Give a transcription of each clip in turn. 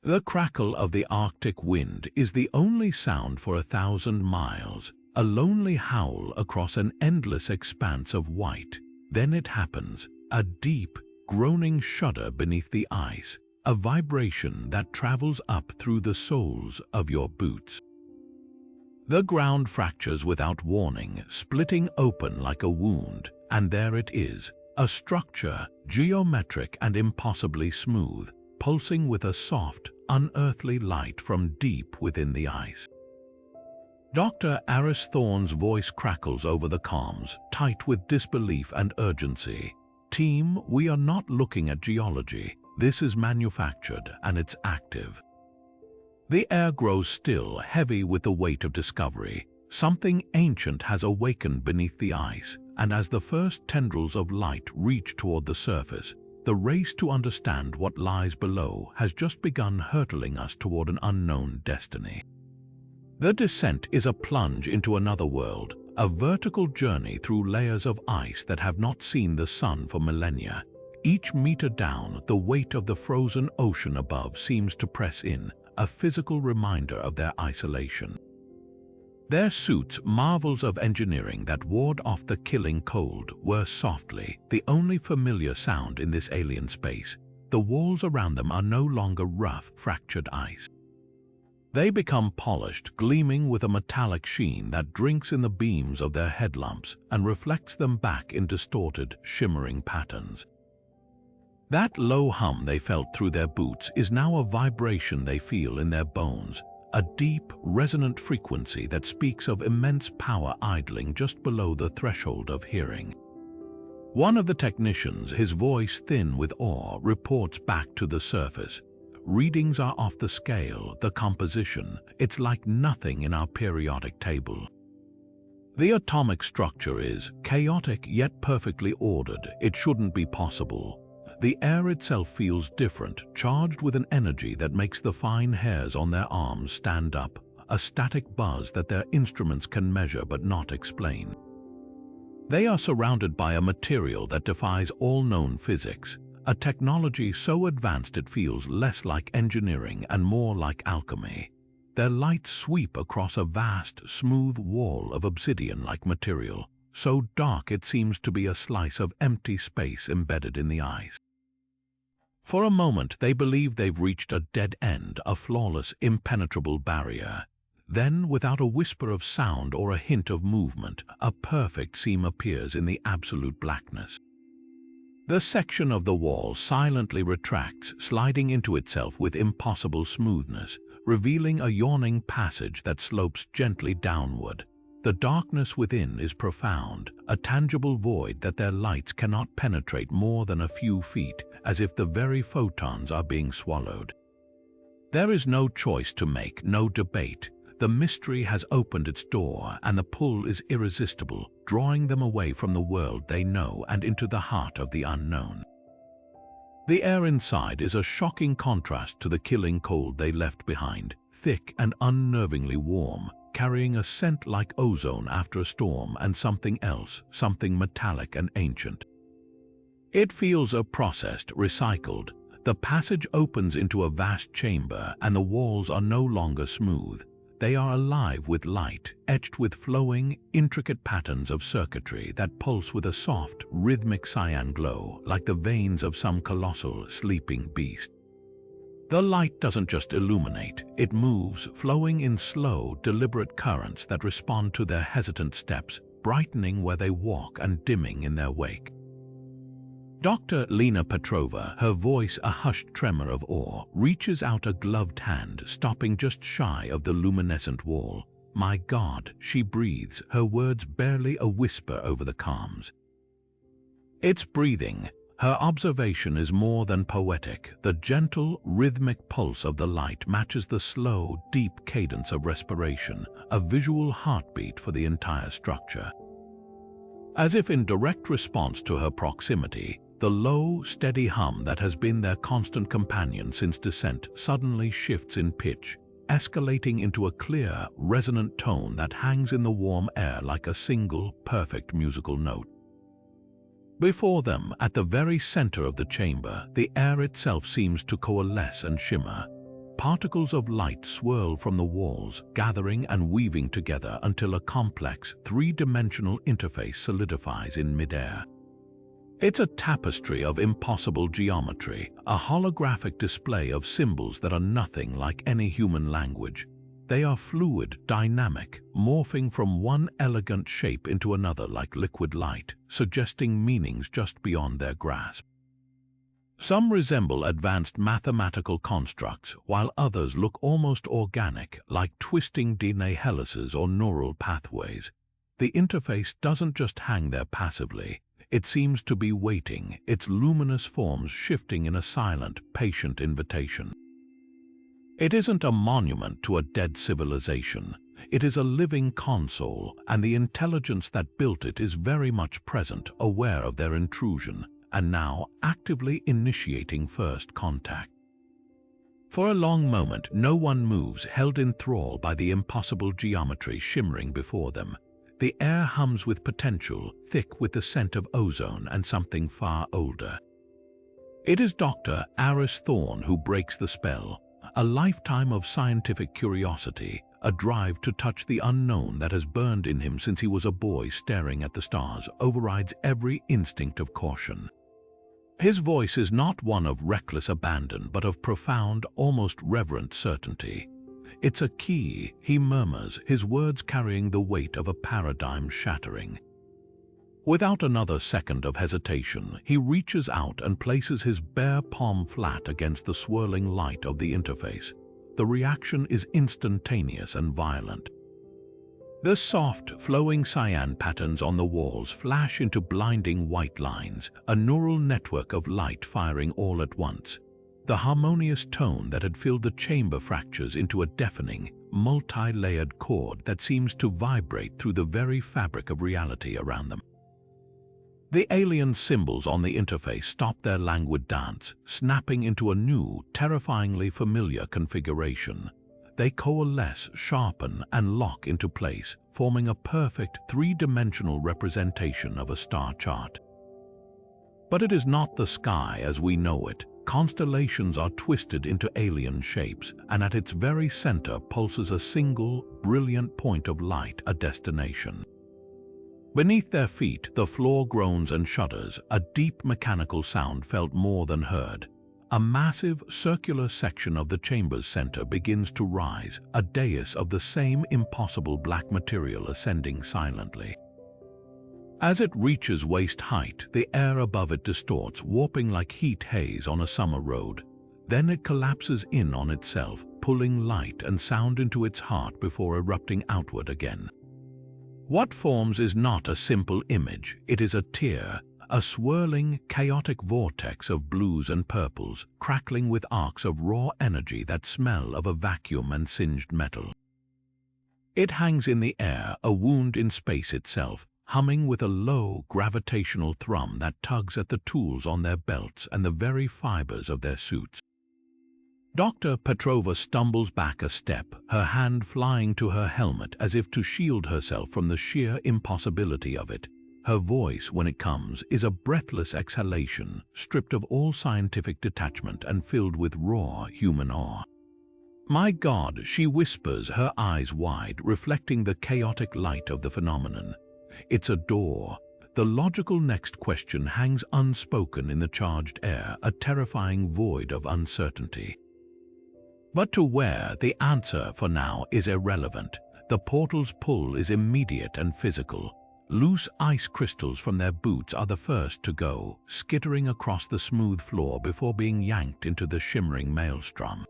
The crackle of the Arctic wind is the only sound for 1,000 miles, a lonely howl across an endless expanse of white. Then it happens, a deep, groaning shudder beneath the ice, a vibration that travels up through the soles of your boots. The ground fractures without warning, splitting open like a wound, and there it is, a structure, geometric and impossibly smooth, pulsing with a soft, unearthly light from deep within the ice. Dr. Aris Thorne's voice crackles over the comms, tight with disbelief and urgency. Team, we are not looking at geology. This is manufactured, and it's active. The air grows still, heavy with the weight of discovery. Something ancient has awakened beneath the ice, and as the first tendrils of light reach toward the surface, the race to understand what lies below has just begun, hurtling us toward an unknown destiny. The descent is a plunge into another world, a vertical journey through layers of ice that have not seen the sun for millennia. Each meter down, the weight of the frozen ocean above seems to press in, a physical reminder of their isolation. Their suits, marvels of engineering that ward off the killing cold, whir softly, the only familiar sound in this alien space. The walls around them are no longer rough, fractured ice. They become polished, gleaming with a metallic sheen that drinks in the beams of their headlamps and reflects them back in distorted, shimmering patterns. That low hum they felt through their boots is now a vibration they feel in their bones, a deep, resonant frequency that speaks of immense power idling just below the threshold of hearing. One of the technicians, his voice thin with awe, reports back to the surface. Readings are off the scale, the composition, it's like nothing in our periodic table. The atomic structure is chaotic yet perfectly ordered. It shouldn't be possible. The air itself feels different, charged with an energy that makes the fine hairs on their arms stand up, a static buzz that their instruments can measure but not explain. They are surrounded by a material that defies all known physics, a technology so advanced it feels less like engineering and more like alchemy. Their lights sweep across a vast, smooth wall of obsidian-like material, so dark it seems to be a slice of empty space embedded in the ice. For a moment they believe they've reached a dead end, a flawless, impenetrable barrier. Then, without a whisper of sound or a hint of movement, a perfect seam appears in the absolute blackness. The section of the wall silently retracts, sliding into itself with impossible smoothness, revealing a yawning passage that slopes gently downward. The darkness within is profound, a tangible void that their lights cannot penetrate more than a few feet, as if the very photons are being swallowed. There is no choice to make, no debate. The mystery has opened its door, and the pull is irresistible, drawing them away from the world they know and into the heart of the unknown. The air inside is a shocking contrast to the killing cold they left behind, thick and unnervingly warm, carrying a scent like ozone after a storm, and something else, something metallic and ancient. It feels processed, recycled. The passage opens into a vast chamber, and the walls are no longer smooth. They are alive with light, etched with flowing, intricate patterns of circuitry that pulse with a soft, rhythmic cyan glow, like the veins of some colossal, sleeping beast. The light doesn't just illuminate, it moves, flowing in slow, deliberate currents that respond to their hesitant steps, brightening where they walk and dimming in their wake. Dr. Lena Petrova, her voice a hushed tremor of awe, reaches out a gloved hand, stopping just shy of the luminescent wall. "My God," she breathes, her words barely a whisper over the comms. It's breathing. Her observation is more than poetic. The gentle, rhythmic pulse of the light matches the slow, deep cadence of respiration, a visual heartbeat for the entire structure. As if in direct response to her proximity, the low, steady hum that has been their constant companion since descent suddenly shifts in pitch, escalating into a clear, resonant tone that hangs in the warm air like a single, perfect musical note. Before them, at the very center of the chamber, the air itself seems to coalesce and shimmer. Particles of light swirl from the walls, gathering and weaving together until a complex, three-dimensional interface solidifies in midair. It's a tapestry of impossible geometry, a holographic display of symbols that are nothing like any human language. They are fluid, dynamic, morphing from one elegant shape into another like liquid light, suggesting meanings just beyond their grasp. Some resemble advanced mathematical constructs, while others look almost organic, like twisting DNA helices or neural pathways. The interface doesn't just hang there passively. It seems to be waiting, its luminous forms shifting in a silent, patient invitation. It isn't a monument to a dead civilization. It is a living console, and the intelligence that built it is very much present, aware of their intrusion, and now actively initiating first contact. For a long moment, no one moves, held in thrall by the impossible geometry shimmering before them. The air hums with potential, thick with the scent of ozone and something far older. It is Dr. Aris Thorne who breaks the spell. A lifetime of scientific curiosity, a drive to touch the unknown that has burned in him since he was a boy staring at the stars, overrides every instinct of caution. His voice is not one of reckless abandon, but of profound, almost reverent certainty. "It's a key," he murmurs, his words carrying the weight of a paradigm shattering. Without another second of hesitation, he reaches out and places his bare palm flat against the swirling light of the interface. The reaction is instantaneous and violent. The soft, flowing cyan patterns on the walls flash into blinding white lines, a neural network of light firing all at once. The harmonious tone that had filled the chamber fractures into a deafening, multi-layered chord that seems to vibrate through the very fabric of reality around them. The alien symbols on the interface stop their languid dance, snapping into a new, terrifyingly familiar configuration. They coalesce, sharpen, and lock into place, forming a perfect three-dimensional representation of a star chart. But it is not the sky as we know it. Constellations are twisted into alien shapes, and at its very center pulses a single, brilliant point of light, a destination. Beneath their feet, the floor groans and shudders, a deep mechanical sound felt more than heard. A massive, circular section of the chamber's center begins to rise, a dais of the same impossible black material ascending silently. As it reaches waist height, the air above it distorts, warping like heat haze on a summer road. Then it collapses in on itself, pulling light and sound into its heart before erupting outward again. What forms is not a simple image, it is a tear, a swirling, chaotic vortex of blues and purples, crackling with arcs of raw energy that smell of a vacuum and singed metal. It hangs in the air, a wound in space itself, humming with a low, gravitational thrum that tugs at the tools on their belts and the very fibers of their suits. Dr. Petrova stumbles back a step, her hand flying to her helmet as if to shield herself from the sheer impossibility of it. Her voice, when it comes, is a breathless exhalation, stripped of all scientific detachment and filled with raw human awe. "My God," she whispers, her eyes wide, reflecting the chaotic light of the phenomenon. "It's a door." The logical next question hangs unspoken in the charged air, a terrifying void of uncertainty. But to where, the answer for now is irrelevant. The portal's pull is immediate and physical. Loose ice crystals from their boots are the first to go, skittering across the smooth floor before being yanked into the shimmering maelstrom.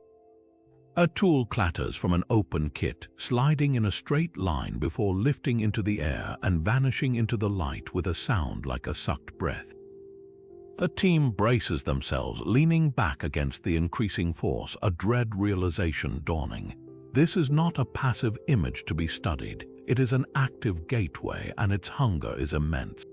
A tool clatters from an open kit, sliding in a straight line before lifting into the air and vanishing into the light with a sound like a sucked breath. The team braces themselves, leaning back against the increasing force, a dread realization dawning. This is not a passive image to be studied. It is an active gateway, and its hunger is immense.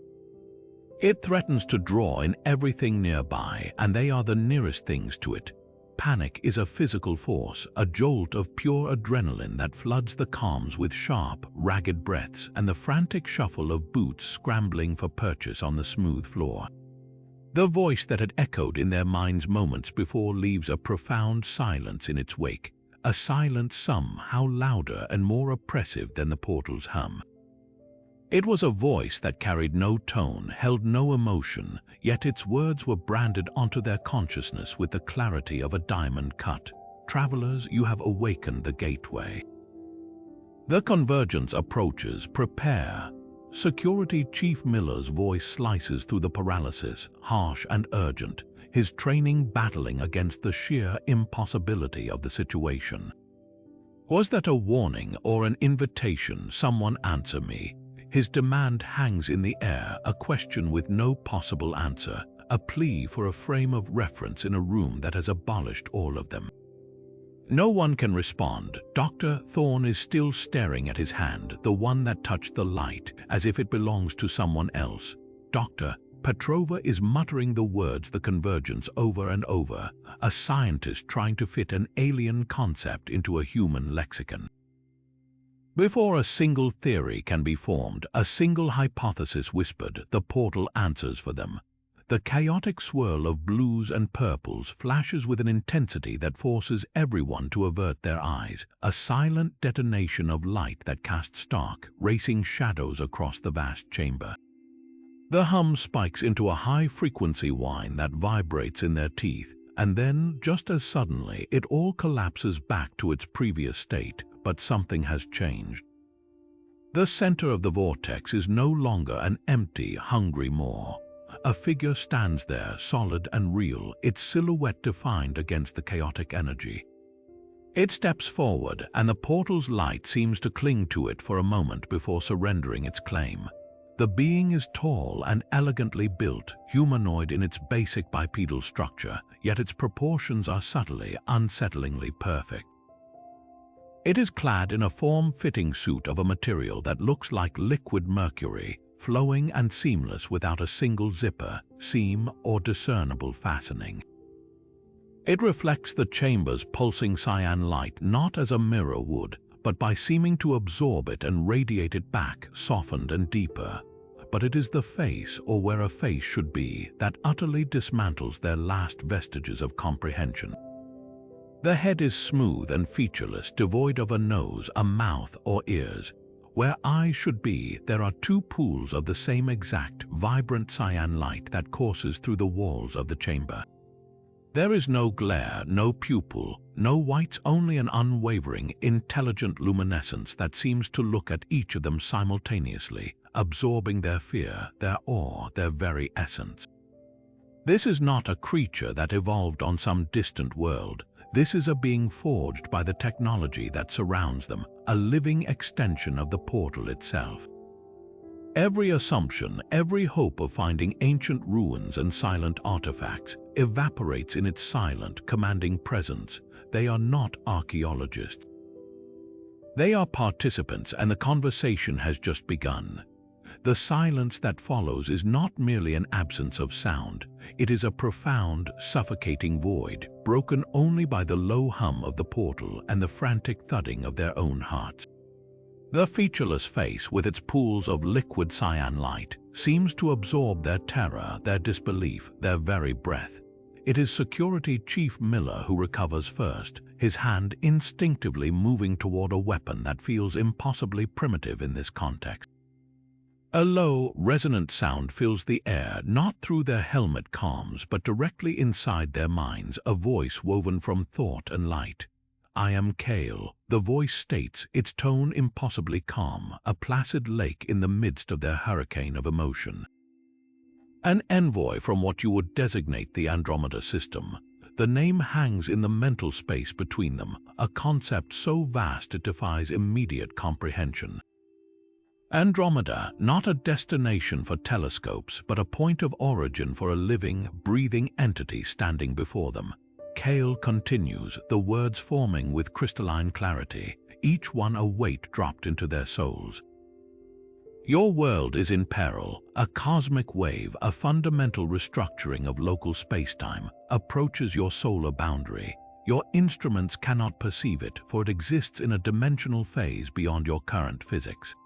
It threatens to draw in everything nearby, and they are the nearest things to it. Panic is a physical force, a jolt of pure adrenaline that floods the calms with sharp, ragged breaths and the frantic shuffle of boots scrambling for purchase on the smooth floor. The voice that had echoed in their minds moments before leaves a profound silence in its wake. a silence somehow louder and more oppressive than the portal's hum. It was a voice that carried no tone, held no emotion, yet its words were branded onto their consciousness with the clarity of a diamond cut. Travelers, you have awakened the gateway. The convergence approaches. Prepare. Security Chief Miller's voice slices through the paralysis, harsh and urgent, his training battling against the sheer impossibility of the situation. Was that a warning or an invitation? Someone answer me. His demand hangs in the air, a question with no possible answer, a plea for a frame of reference in a room that has abolished all of them. No one can respond. Dr. Thorne is still staring at his hand, the one that touched the light, as if it belongs to someone else. Dr. Petrova is muttering the words the convergence over and over, a scientist trying to fit an alien concept into a human lexicon. Before a single theory can be formed, a single hypothesis whispered, the portal answers for them. The chaotic swirl of blues and purples flashes with an intensity that forces everyone to avert their eyes, a silent detonation of light that casts dark, racing shadows across the vast chamber. The hum spikes into a high-frequency whine that vibrates in their teeth, and then, just as suddenly, it all collapses back to its previous state, but something has changed. The center of the vortex is no longer an empty, hungry maw. A figure stands there, solid and real, its silhouette defined against the chaotic energy. It steps forward, and the portal's light seems to cling to it for a moment before surrendering its claim. The being is tall and elegantly built, humanoid in its basic bipedal structure, yet its proportions are subtly, unsettlingly perfect. It is clad in a form-fitting suit of a material that looks like liquid mercury, flowing and seamless without a single zipper, seam, or discernible fastening. It reflects the chamber's pulsing cyan light not as a mirror would, but by seeming to absorb it and radiate it back, softened and deeper. But it is the face, or where a face should be, that utterly dismantles their last vestiges of comprehension. The head is smooth and featureless, devoid of a nose, a mouth, or ears. Where eyes should be, there are two pools of the same exact, vibrant cyan light that courses through the walls of the chamber. There is no glare, no pupil, no whites, only an unwavering, intelligent luminescence that seems to look at each of them simultaneously, absorbing their fear, their awe, their very essence. This is not a creature that evolved on some distant world. This is a being forged by the technology that surrounds them, a living extension of the portal itself. Every assumption, every hope of finding ancient ruins and silent artifacts evaporates in its silent, commanding presence. They are not archaeologists. They are participants, and the conversation has just begun. The silence that follows is not merely an absence of sound. It is a profound, suffocating void, broken only by the low hum of the portal and the frantic thudding of their own hearts. The featureless face, with its pools of liquid cyan light, seems to absorb their terror, their disbelief, their very breath. It is Security Chief Miller who recovers first, his hand instinctively moving toward a weapon that feels impossibly primitive in this context. A low, resonant sound fills the air, not through their helmet comms, but directly inside their minds, a voice woven from thought and light. "I am Kale," the voice states, its tone impossibly calm, a placid lake in the midst of their hurricane of emotion. An envoy from what you would designate the Andromeda system. The name hangs in the mental space between them, a concept so vast it defies immediate comprehension. Andromeda, not a destination for telescopes, but a point of origin for a living, breathing entity standing before them. Kale continues, the words forming with crystalline clarity, each one a weight dropped into their souls. Your world is in peril. A cosmic wave, a fundamental restructuring of local spacetime, approaches your solar boundary. Your instruments cannot perceive it, for it exists in a dimensional phase beyond your current physics.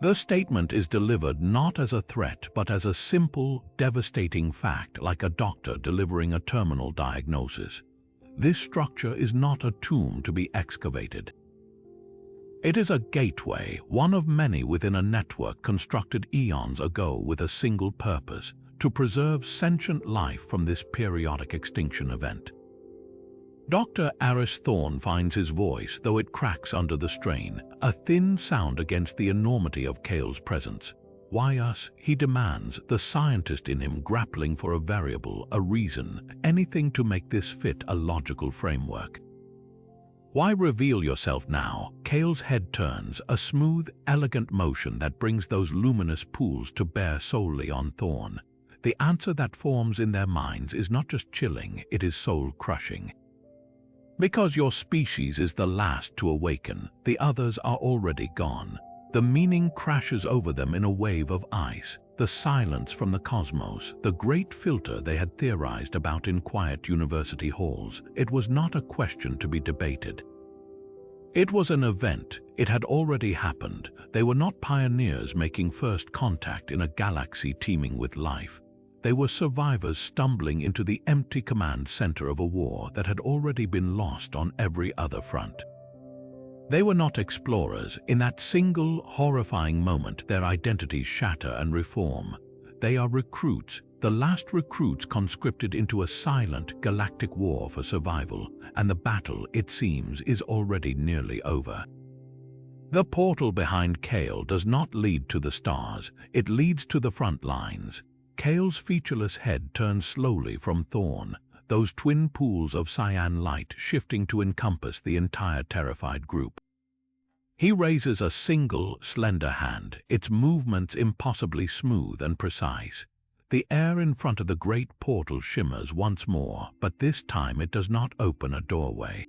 The statement is delivered not as a threat, but as a simple, devastating fact, like a doctor delivering a terminal diagnosis. This structure is not a tomb to be excavated. It is a gateway, one of many within a network constructed eons ago with a single purpose: to preserve sentient life from this periodic extinction event. Dr. Aris Thorne finds his voice, though it cracks under the strain, a thin sound against the enormity of Kale's presence. Why us? He demands, the scientist in him grappling for a variable, a reason, anything to make this fit a logical framework. Why reveal yourself now? Kale's head turns, a smooth, elegant motion that brings those luminous pools to bear solely on Thorne. The answer that forms in their minds is not just chilling, it is soul-crushing. Because your species is the last to awaken, the others are already gone. The meaning crashes over them in a wave of ice, the silence from the cosmos, the great filter they had theorized about in quiet university halls. It was not a question to be debated. It was an event. It had already happened. They were not pioneers making first contact in a galaxy teeming with life. They were survivors stumbling into the empty command center of a war that had already been lost on every other front. They were not explorers. In that single, horrifying moment, their identities shatter and reform. They are recruits, the last recruits conscripted into a silent, galactic war for survival, and the battle, it seems, is already nearly over. The portal behind Kale does not lead to the stars, it leads to the front lines. Kale's featureless head turns slowly from Thorne, those twin pools of cyan light shifting to encompass the entire terrified group. He raises a single, slender hand, its movements impossibly smooth and precise. The air in front of the great portal shimmers once more, but this time it does not open a doorway.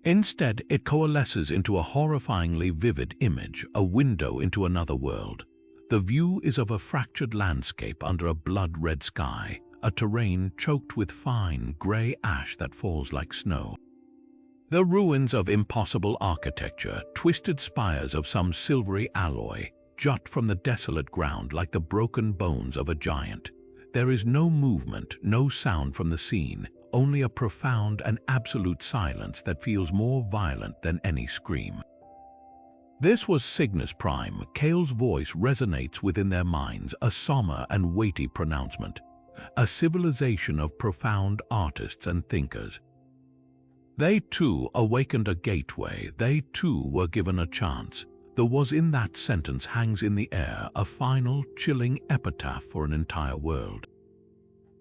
Instead, it coalesces into a horrifyingly vivid image, a window into another world. The view is of a fractured landscape under a blood-red sky, a terrain choked with fine, gray ash that falls like snow. The ruins of impossible architecture, twisted spires of some silvery alloy, jut from the desolate ground like the broken bones of a giant. There is no movement, no sound from the scene, only a profound and absolute silence that feels more violent than any scream. This was Cygnus Prime. Kale's voice resonates within their minds, a somber and weighty pronouncement. A civilization of profound artists and thinkers. They too awakened a gateway, they too were given a chance. There was in that sentence hangs in the air a final, chilling epitaph for an entire world.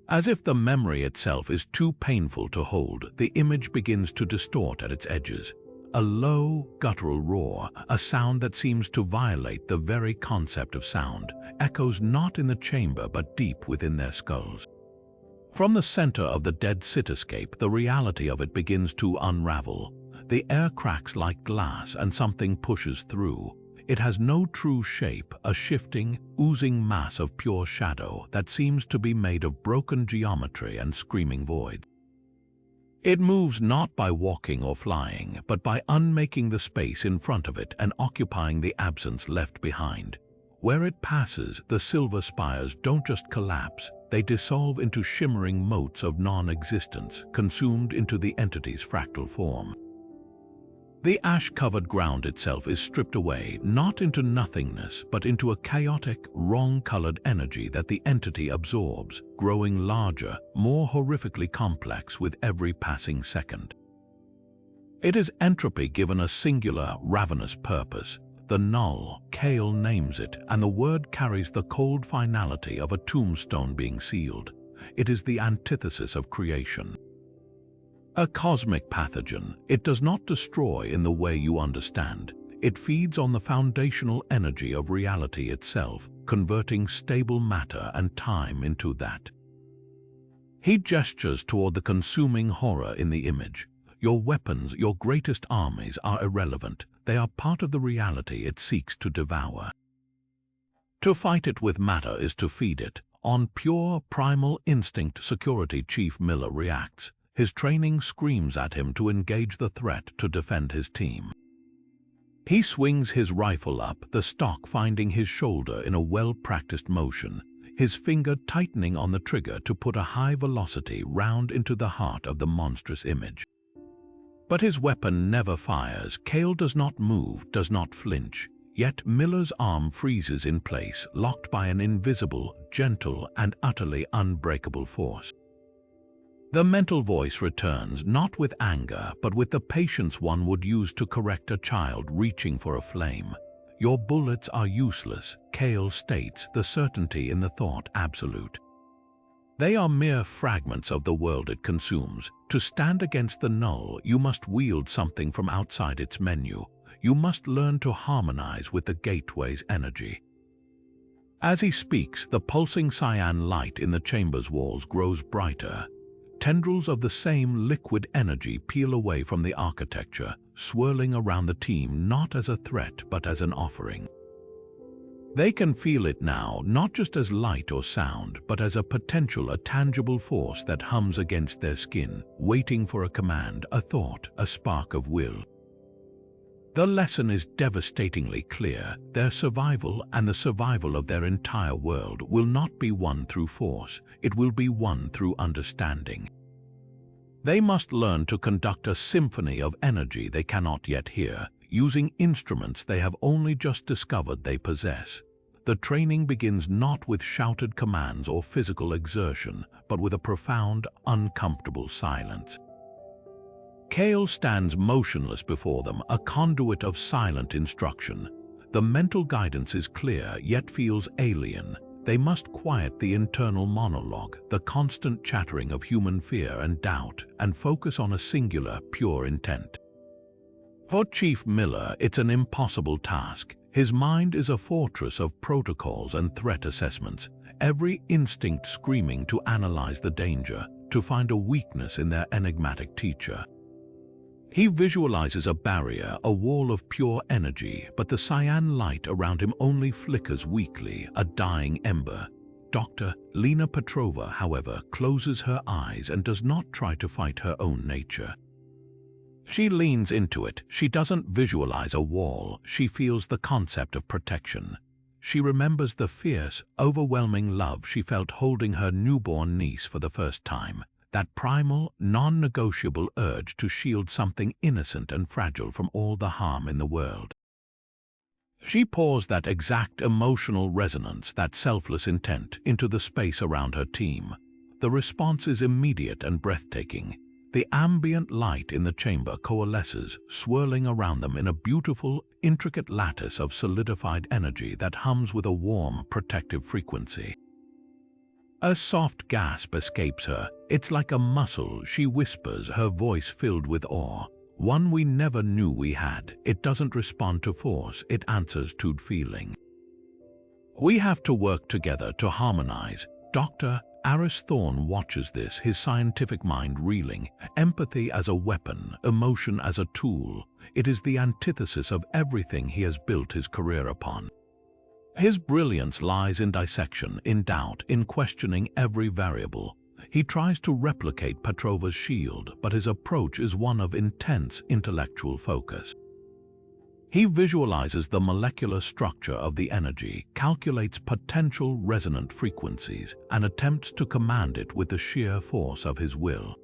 As if the memory itself is too painful to hold, the image begins to distort at its edges. A low, guttural roar, a sound that seems to violate the very concept of sound, echoes not in the chamber but deep within their skulls. From the center of the dead cityscape, the reality of it begins to unravel. The air cracks like glass and something pushes through. It has no true shape, a shifting, oozing mass of pure shadow that seems to be made of broken geometry and screaming void. It moves not by walking or flying, but by unmaking the space in front of it and occupying the absence left behind. Where it passes, the silver spires don't just collapse, they dissolve into shimmering motes of non-existence, consumed into the entity's fractal form. The ash-covered ground itself is stripped away, not into nothingness, but into a chaotic, wrong-colored energy that the entity absorbs, growing larger, more horrifically complex with every passing second. It is entropy given a singular, ravenous purpose. The Null, Kale names it, and the word carries the cold finality of a tombstone being sealed. It is the antithesis of creation. A cosmic pathogen, it does not destroy in the way you understand. It feeds on the foundational energy of reality itself, converting stable matter and time into that. He gestures toward the consuming horror in the image. Your weapons, your greatest armies are irrelevant. They are part of the reality it seeks to devour. To fight it with matter is to feed it. On pure, primal instinct, Security Chief Miller reacts. His training screams at him to engage the threat to defend his team. He swings his rifle up, the stock finding his shoulder in a well-practiced motion. his finger tightening on the trigger to put a high-velocity round into the heart of the monstrous image. But his weapon never fires. Kale does not move, does not flinch. Yet Miller's arm freezes in place, locked by an invisible, gentle, and utterly unbreakable force. The mental voice returns, not with anger, but with the patience one would use to correct a child reaching for a flame. "Your bullets are useless," Kale states, the certainty in the thought absolute. They are mere fragments of the world it consumes. To stand against the Null, you must wield something from outside its menu. You must learn to harmonize with the gateway's energy. As he speaks, the pulsing cyan light in the chamber's walls grows brighter. Tendrils of the same liquid energy peel away from the architecture, swirling around the team not as a threat but as an offering. They can feel it now, not just as light or sound, but as a potential, a tangible force that hums against their skin, waiting for a command, a thought, a spark of will. The lesson is devastatingly clear. Their survival and the survival of their entire world will not be won through force, it will be won through understanding. They must learn to conduct a symphony of energy they cannot yet hear, using instruments they have only just discovered they possess. The training begins not with shouted commands or physical exertion, but with a profound, uncomfortable silence. Kale stands motionless before them, a conduit of silent instruction. The mental guidance is clear, yet feels alien. They must quiet the internal monologue, the constant chattering of human fear and doubt, and focus on a singular, pure intent. For Chief Miller, it's an impossible task. His mind is a fortress of protocols and threat assessments, every instinct screaming to analyze the danger, to find a weakness in their enigmatic teacher. He visualizes a barrier, a wall of pure energy, but the cyan light around him only flickers weakly, a dying ember. Dr. Lena Petrova, however, closes her eyes and does not try to fight her own nature. She leans into it. She doesn't visualize a wall. She feels the concept of protection. She remembers the fierce, overwhelming love she felt holding her newborn niece for the first time. That primal, non-negotiable urge to shield something innocent and fragile from all the harm in the world. She pours that exact emotional resonance, that selfless intent, into the space around her team. The response is immediate and breathtaking. The ambient light in the chamber coalesces, swirling around them in a beautiful, intricate lattice of solidified energy that hums with a warm, protective frequency. A soft gasp escapes her. "It's like a muscle," she whispers, her voice filled with awe. "One we never knew we had. It doesn't respond to force, it answers to feeling. We have to work together to harmonize." Dr. Aris Thorne watches this, his scientific mind reeling. Empathy as a weapon, emotion as a tool. It is the antithesis of everything he has built his career upon. His brilliance lies in dissection, in doubt, in questioning every variable. He tries to replicate Petrova's shield, but his approach is one of intense intellectual focus. He visualizes the molecular structure of the energy, calculates potential resonant frequencies, and attempts to command it with the sheer force of his will.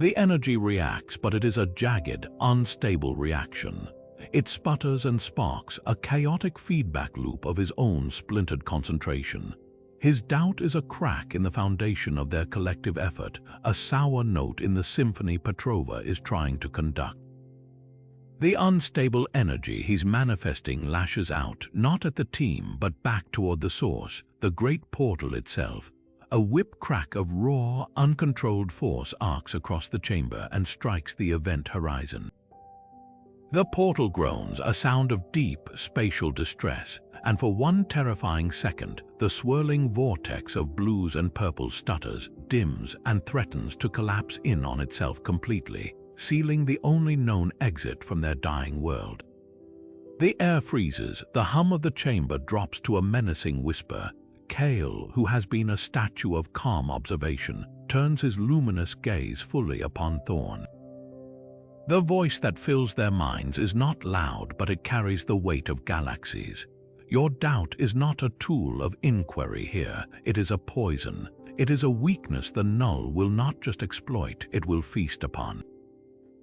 The energy reacts, but it is a jagged, unstable reaction. It sputters and sparks, a chaotic feedback loop of his own splintered concentration. His doubt is a crack in the foundation of their collective effort, a sour note in the symphony Petrova is trying to conduct. The unstable energy he's manifesting lashes out, not at the team, but back toward the source, the great portal itself. A whip crack of raw, uncontrolled force arcs across the chamber and strikes the event horizon. The portal groans, a sound of deep, spatial distress, and for one terrifying second, the swirling vortex of blues and purples stutters, dims, and threatens to collapse in on itself completely, sealing the only known exit from their dying world. The air freezes, the hum of the chamber drops to a menacing whisper. Kale, who has been a statue of calm observation, turns his luminous gaze fully upon Thorne. The voice that fills their minds is not loud, but it carries the weight of galaxies. Your doubt is not a tool of inquiry here. It is a poison. It is a weakness the Null will not just exploit, it will feast upon.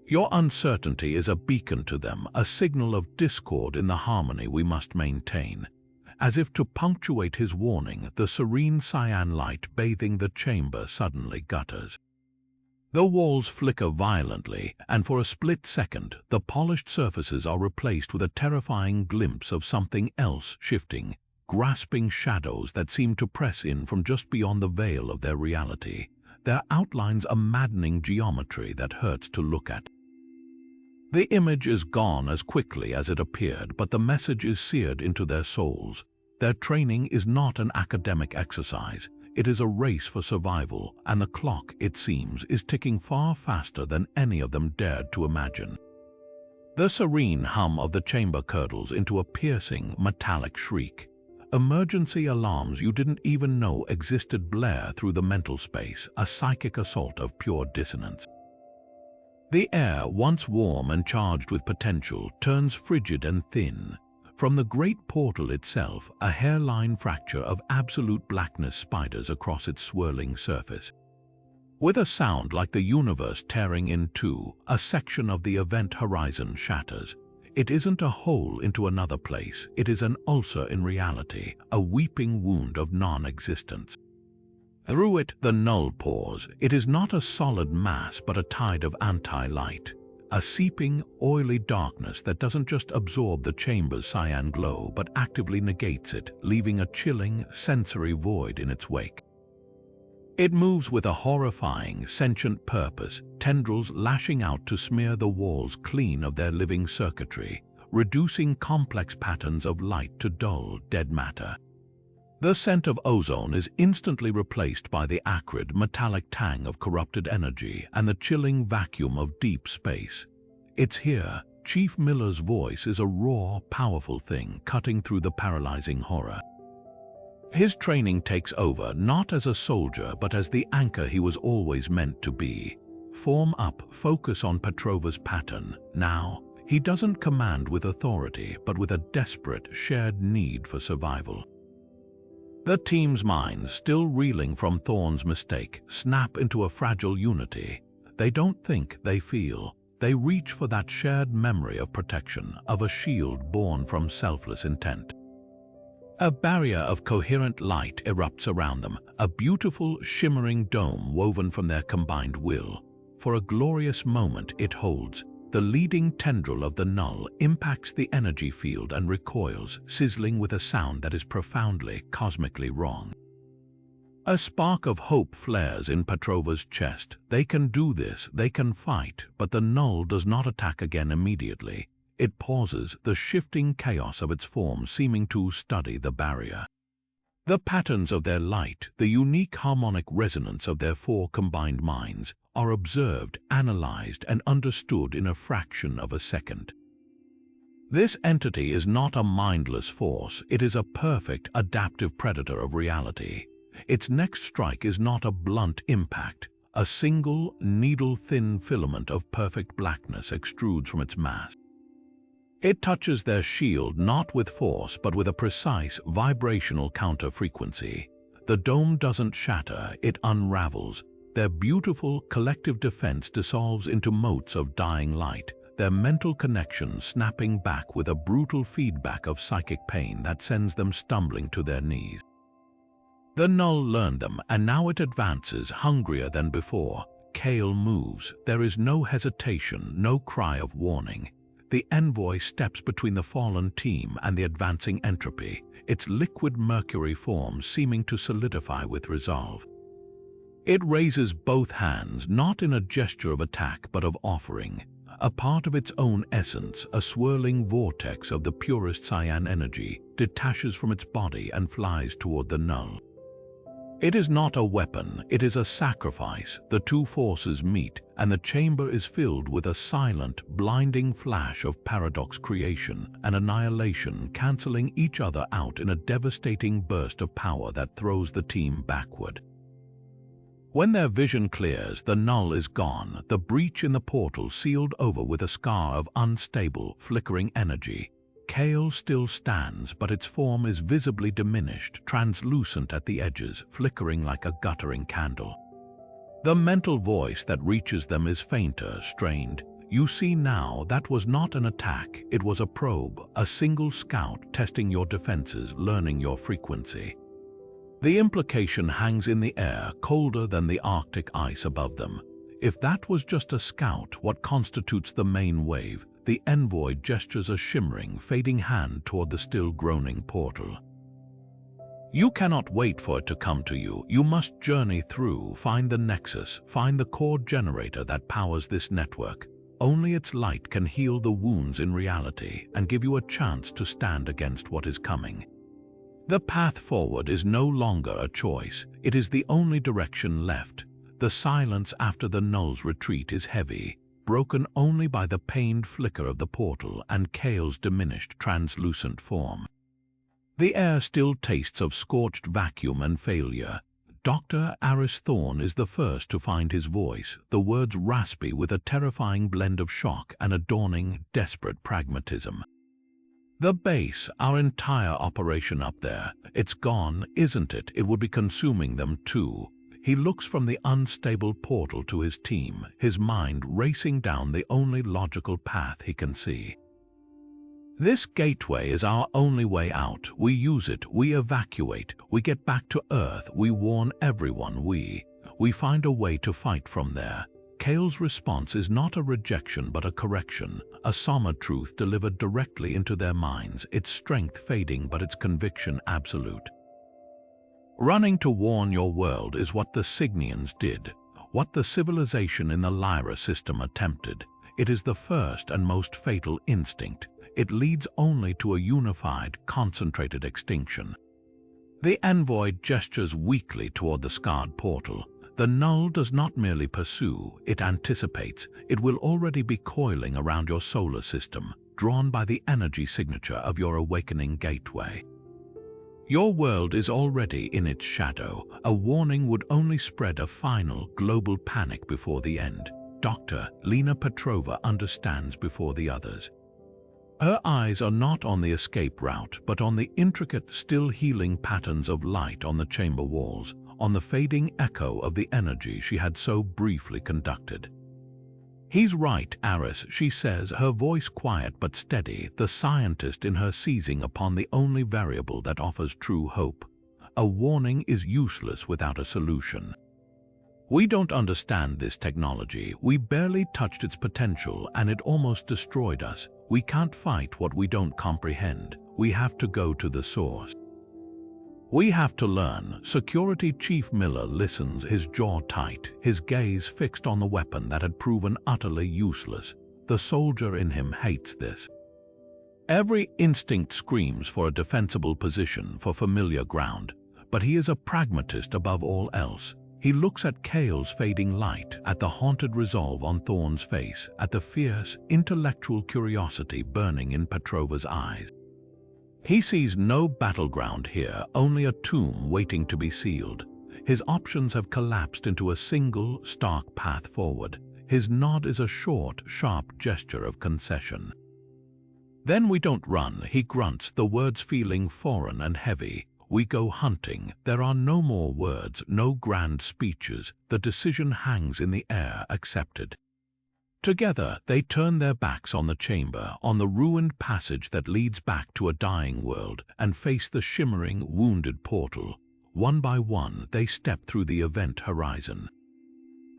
Your uncertainty is a beacon to them, a signal of discord in the harmony we must maintain. As if to punctuate his warning, the serene cyan light bathing the chamber suddenly gutters. The walls flicker violently, and for a split second, the polished surfaces are replaced with a terrifying glimpse of something else shifting, grasping shadows that seem to press in from just beyond the veil of their reality. Their outlines a maddening geometry that hurts to look at. The image is gone as quickly as it appeared, but the message is seared into their souls. Their training is not an academic exercise. It is a race for survival, and the clock, it seems, is ticking far faster than any of them dared to imagine. The serene hum of the chamber curdles into a piercing, metallic shriek. Emergency alarms you didn't even know existed blare through the mental space, a psychic assault of pure dissonance. The air, once warm and charged with potential, turns frigid and thin. From the great portal itself, a hairline fracture of absolute blackness spiders across its swirling surface. With a sound like the universe tearing in two, a section of the event horizon shatters. It isn't a hole into another place, it is an ulcer in reality, a weeping wound of non-existence. Through it, the Null pours. It is not a solid mass, but a tide of anti-light. A seeping, oily darkness that doesn't just absorb the chamber's cyan glow, but actively negates it, leaving a chilling, sensory void in its wake. It moves with a horrifying, sentient purpose, tendrils lashing out to smear the walls clean of their living circuitry, reducing complex patterns of light to dull, dead matter. The scent of ozone is instantly replaced by the acrid, metallic tang of corrupted energy and the chilling vacuum of deep space. It's here. Chief Miller's voice is a raw, powerful thing cutting through the paralyzing horror. His training takes over, not as a soldier, but as the anchor he was always meant to be. Form up, focus on Petrova's pattern. Now, he doesn't command with authority, but with a desperate, shared need for survival. The team's minds, still reeling from Thorne's mistake, snap into a fragile unity. They don't think, they feel. They reach for that shared memory of protection, of a shield born from selfless intent. A barrier of coherent light erupts around them, a beautiful, shimmering dome woven from their combined will. For a glorious moment it holds. The leading tendril of the Null impacts the energy field and recoils, sizzling with a sound that is profoundly, cosmically wrong. A spark of hope flares in Petrova's chest. They can do this, they can fight, but the Null does not attack again immediately. It pauses, the shifting chaos of its form seeming to study the barrier. The patterns of their light, the unique harmonic resonance of their four combined minds, are observed, analyzed, and understood in a fraction of a second. This entity is not a mindless force, it is a perfect, adaptive predator of reality. Its next strike is not a blunt impact. A single, needle-thin filament of perfect blackness extrudes from its mass. It touches their shield not with force, but with a precise, vibrational counter-frequency. The dome doesn't shatter, it unravels. Their beautiful, collective defense dissolves into motes of dying light, their mental connection snapping back with a brutal feedback of psychic pain that sends them stumbling to their knees. The Null learned them, and now it advances, hungrier than before. Kale moves. There is no hesitation, no cry of warning. The envoy steps between the fallen team and the advancing entropy, its liquid mercury form seeming to solidify with resolve. It raises both hands, not in a gesture of attack but of offering. A part of its own essence, a swirling vortex of the purest cyan energy, detaches from its body and flies toward the Null. It is not a weapon, it is a sacrifice. The two forces meet, and the chamber is filled with a silent, blinding flash of paradox creation and annihilation, canceling each other out in a devastating burst of power that throws the team backward. When their vision clears, the Null is gone, the breach in the portal sealed over with a scar of unstable, flickering energy. Kale still stands, but its form is visibly diminished, translucent at the edges, flickering like a guttering candle. The mental voice that reaches them is fainter, strained. You see now, that was not an attack, it was a probe, a single scout testing your defenses, learning your frequency. The implication hangs in the air, colder than the Arctic ice above them. If that was just a scout, what constitutes the main wave? The envoy gestures a shimmering, fading hand toward the still groaning portal. You cannot wait for it to come to you. You must journey through, find the nexus, find the core generator that powers this network. Only its light can heal the wounds in reality and give you a chance to stand against what is coming. The path forward is no longer a choice. It is the only direction left. The silence after the Null's retreat is heavy, broken only by the pained flicker of the portal and Kale's diminished, translucent form. The air still tastes of scorched vacuum and failure. Dr. Aris Thorne is the first to find his voice, the words raspy with a terrifying blend of shock and a dawning, desperate pragmatism. The base, our entire operation up there, it's gone, isn't it? It would be consuming them too. He looks from the unstable portal to his team, his mind racing down the only logical path he can see. This gateway is our only way out. We use it, we evacuate, we get back to Earth, we warn everyone, we find a way to fight from there. Kale's response is not a rejection but a correction, a somber truth delivered directly into their minds, its strength fading but its conviction absolute. Running to warn your world is what the Signians did, what the civilization in the Lyra system attempted. It is the first and most fatal instinct. It leads only to a unified, concentrated extinction. The envoy gestures weakly toward the scarred portal. The Null does not merely pursue, it anticipates. It will already be coiling around your solar system, drawn by the energy signature of your awakening gateway. Your world is already in its shadow. A warning would only spread a final, global panic before the end. Dr. Lena Petrova understands before the others. Her eyes are not on the escape route, but on the intricate, still healing patterns of light on the chamber walls, on the fading echo of the energy she had so briefly conducted. He's right, Aris, she says, her voice quiet but steady, the scientist in her seizing upon the only variable that offers true hope. A warning is useless without a solution. We don't understand this technology. We barely touched its potential and it almost destroyed us. We can't fight what we don't comprehend. We have to go to the source. We have to learn. Security Chief Miller listens, his jaw tight, his gaze fixed on the weapon that had proven utterly useless. The soldier in him hates this. Every instinct screams for a defensible position, for familiar ground, but he is a pragmatist above all else. He looks at Kale's fading light, at the haunted resolve on Thorne's face, at the fierce, intellectual curiosity burning in Petrova's eyes. He sees no battleground here, only a tomb waiting to be sealed. His options have collapsed into a single, stark path forward. His nod is a short, sharp gesture of concession. Then we don't run, he grunts, the words feeling foreign and heavy. We go hunting. There are no more words, no grand speeches. The decision hangs in the air, accepted. Together, they turn their backs on the chamber, on the ruined passage that leads back to a dying world, and face the shimmering, wounded portal. One by one, they step through the event horizon.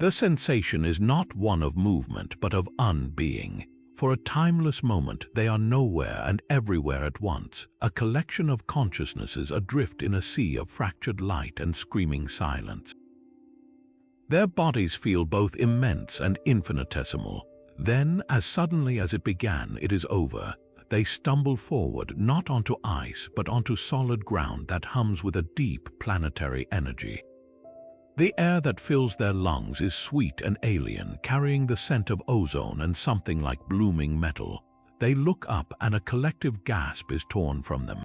The sensation is not one of movement, but of unbeing. For a timeless moment, they are nowhere and everywhere at once, a collection of consciousnesses adrift in a sea of fractured light and screaming silence. Their bodies feel both immense and infinitesimal. Then, as suddenly as it began, it is over. They stumble forward, not onto ice, but onto solid ground that hums with a deep planetary energy. The air that fills their lungs is sweet and alien, carrying the scent of ozone and something like blooming metal. They look up and a collective gasp is torn from them.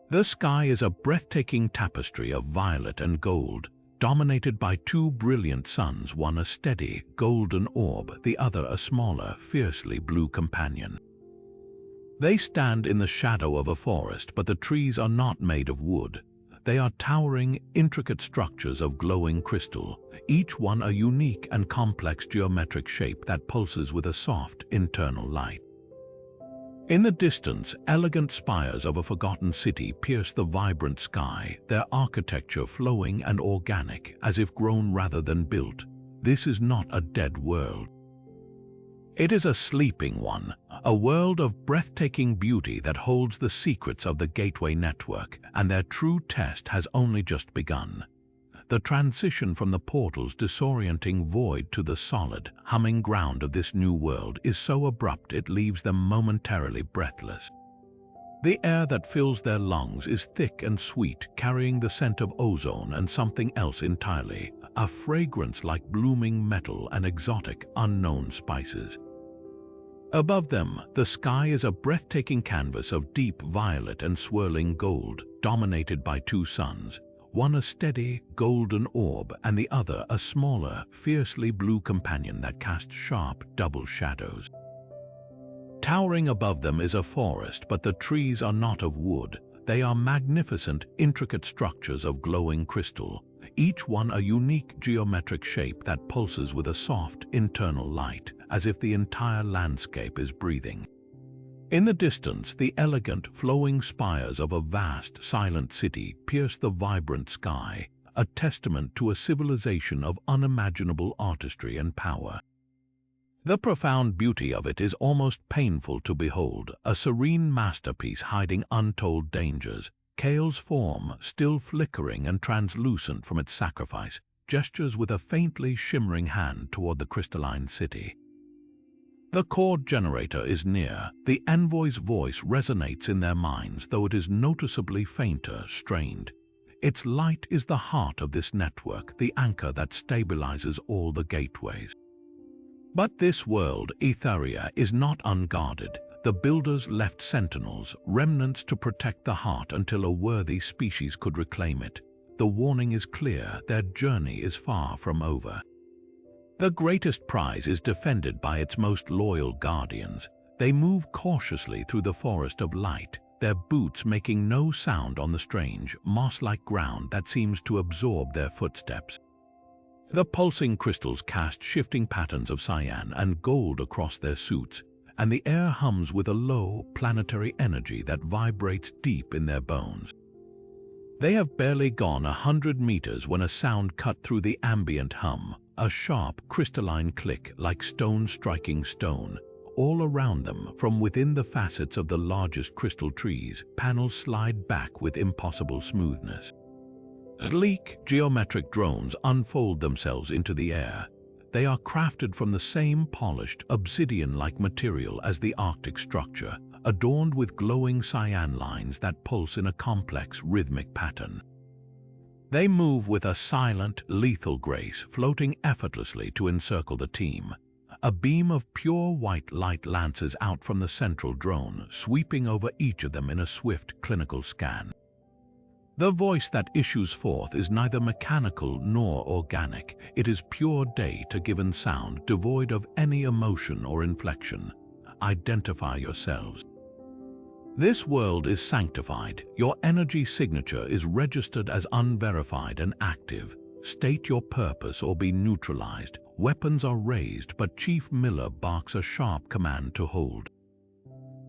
The sky is a breathtaking tapestry of violet and gold, dominated by two brilliant suns, one a steady, golden orb, the other a smaller, fiercely blue companion. They stand in the shadow of a forest, but the trees are not made of wood. They are towering, intricate structures of glowing crystal, each one a unique and complex geometric shape that pulses with a soft, internal light. In the distance, elegant spires of a forgotten city pierce the vibrant sky, their architecture flowing and organic, as if grown rather than built. This is not a dead world. It is a sleeping one, a world of breathtaking beauty that holds the secrets of the Gateway Network, and their true test has only just begun. The transition from the portal's disorienting void to the solid, humming ground of this new world is so abrupt it leaves them momentarily breathless. The air that fills their lungs is thick and sweet, carrying the scent of ozone and something else entirely, a fragrance like blooming metal and exotic, unknown spices. Above them, the sky is a breathtaking canvas of deep violet and swirling gold, dominated by two suns, one a steady, golden orb and the other a smaller, fiercely blue companion that casts sharp, double shadows. Towering above them is a forest, but the trees are not of wood. They are magnificent, intricate structures of glowing crystal, each one a unique geometric shape that pulses with a soft, internal light, as if the entire landscape is breathing. In the distance, the elegant, flowing spires of a vast, silent city pierce the vibrant sky, a testament to a civilization of unimaginable artistry and power. The profound beauty of it is almost painful to behold, a serene masterpiece hiding untold dangers. Kale's form, still flickering and translucent from its sacrifice, gestures with a faintly shimmering hand toward the crystalline city. The cord generator is near. The envoy's voice resonates in their minds, though it is noticeably fainter, strained. Its light is the heart of this network, the anchor that stabilizes all the gateways. But this world, Etheria, is not unguarded. The builders left sentinels, remnants to protect the heart until a worthy species could reclaim it. The warning is clear, their journey is far from over. The greatest prize is defended by its most loyal guardians. They move cautiously through the forest of light, their boots making no sound on the strange, moss-like ground that seems to absorb their footsteps. The pulsing crystals cast shifting patterns of cyan and gold across their suits, and the air hums with a low, planetary energy that vibrates deep in their bones. They have barely gone 100 meters when a sound cut through the ambient hum, a sharp, crystalline click like stone striking stone. All around them, from within the facets of the largest crystal trees, panels slide back with impossible smoothness. Sleek, geometric drones unfold themselves into the air. They are crafted from the same polished, obsidian-like material as the Arctic structure, adorned with glowing cyan lines that pulse in a complex, rhythmic pattern. They move with a silent, lethal grace, floating effortlessly to encircle the team. A beam of pure white light lances out from the central drone, sweeping over each of them in a swift, clinical scan. The voice that issues forth is neither mechanical nor organic. It is pure data-given sound, devoid of any emotion or inflection. Identify yourselves. This world is sanctified. Your energy signature is registered as unverified and active. State your purpose or be neutralized. Weapons are raised, but Chief Miller barks a sharp command to hold.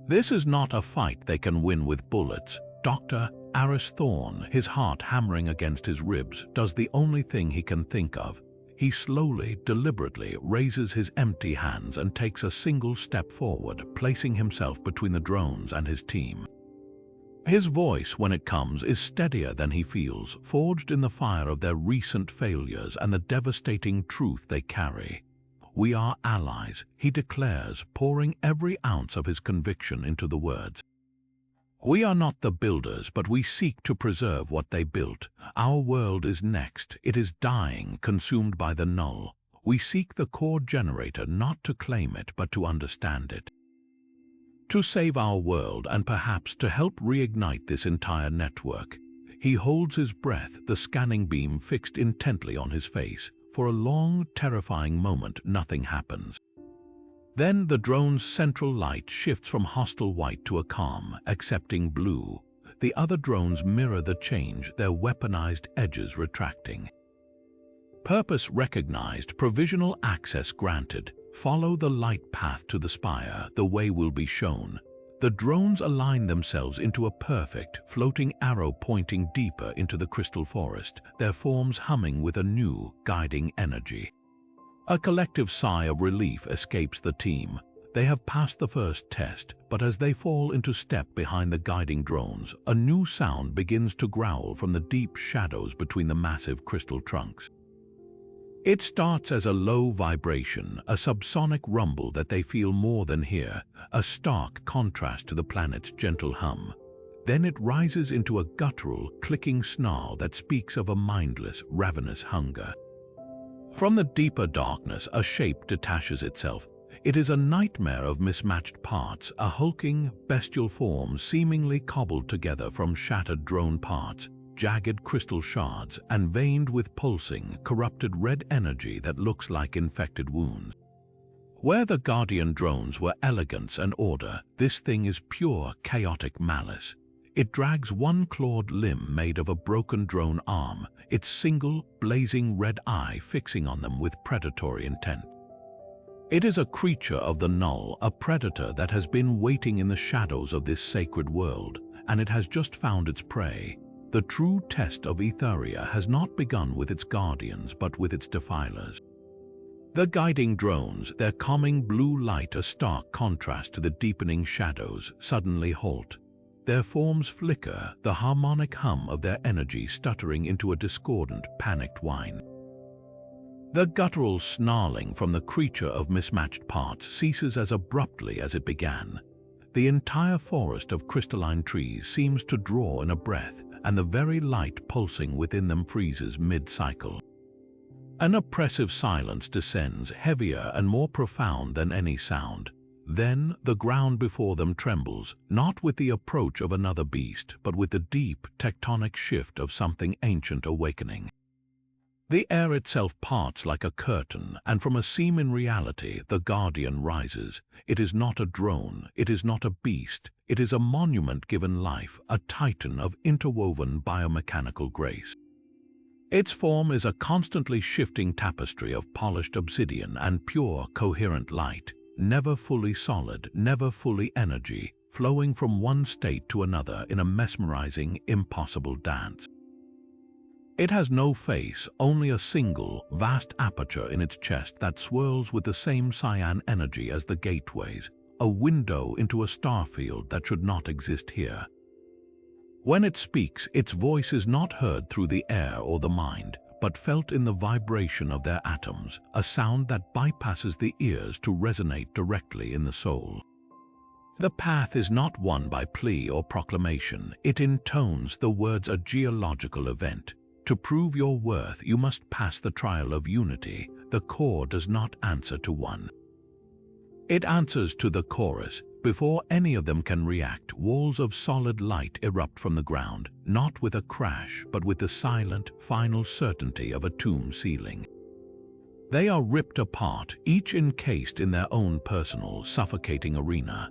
This is not a fight they can win with bullets. Dr. Aris Thorne, his heart hammering against his ribs, does the only thing he can think of. He slowly, deliberately raises his empty hands and takes a single step forward, placing himself between the drones and his team. His voice, when it comes, is steadier than he feels, forged in the fire of their recent failures and the devastating truth they carry. "We are allies," he declares, pouring every ounce of his conviction into the words. "We are not the builders, but we seek to preserve what they built. Our world is next. It is dying, consumed by the Null. We seek the core generator not to claim it, but to understand it. To save our world and perhaps to help reignite this entire network." He holds his breath, the scanning beam fixed intently on his face. For a long, terrifying moment, nothing happens. Then the drone's central light shifts from hostile white to a calm, accepting blue. The other drones mirror the change, their weaponized edges retracting. Purpose recognized, provisional access granted. Follow the light path to the spire, the way will be shown. The drones align themselves into a perfect, floating arrow pointing deeper into the crystal forest, their forms humming with a new, guiding energy. A collective sigh of relief escapes the team. They have passed the first test, but as they fall into step behind the guiding drones, a new sound begins to growl from the deep shadows between the massive crystal trunks. It starts as a low vibration, a subsonic rumble that they feel more than hear, a stark contrast to the planet's gentle hum. Then it rises into a guttural, clicking snarl that speaks of a mindless, ravenous hunger. From the deeper darkness, a shape detaches itself. It is a nightmare of mismatched parts, a hulking, bestial form seemingly cobbled together from shattered drone parts, jagged crystal shards, and veined with pulsing, corrupted red energy that looks like infected wounds. Where the Guardian drones were elegance and order, this thing is pure, chaotic malice. It drags one clawed limb made of a broken drone arm, its single, blazing red eye fixing on them with predatory intent. It is a creature of the Null, a predator that has been waiting in the shadows of this sacred world, and it has just found its prey. The true test of Etheria has not begun with its guardians, but with its defilers. The guiding drones, their calming blue light a stark contrast to the deepening shadows, suddenly halt. Their forms flicker, the harmonic hum of their energy stuttering into a discordant, panicked whine. The guttural snarling from the creature of mismatched parts ceases as abruptly as it began. The entire forest of crystalline trees seems to draw in a breath, and the very light pulsing within them freezes mid-cycle. An oppressive silence descends, heavier and more profound than any sound. Then the ground before them trembles, not with the approach of another beast, but with the deep, tectonic shift of something ancient awakening. The air itself parts like a curtain, and from a seam in reality, the Guardian rises. It is not a drone, it is not a beast, it is a monument given life, a titan of interwoven biomechanical grace. Its form is a constantly shifting tapestry of polished obsidian and pure, coherent light, never fully solid, never fully energy, flowing from one state to another in a mesmerizing, impossible dance. It has no face, only a single, vast aperture in its chest that swirls with the same cyan energy as the gateways, a window into a starfield that should not exist here. When it speaks, its voice is not heard through the air or the mind, but felt in the vibration of their atoms, a sound that bypasses the ears to resonate directly in the soul. The path is not won by plea or proclamation, it intones the words a geological event. To prove your worth, you must pass the trial of unity. The core does not answer to one. It answers to the chorus. Before any of them can react, walls of solid light erupt from the ground, not with a crash, but with the silent, final certainty of a tomb ceiling. They are ripped apart, each encased in their own personal, suffocating arena.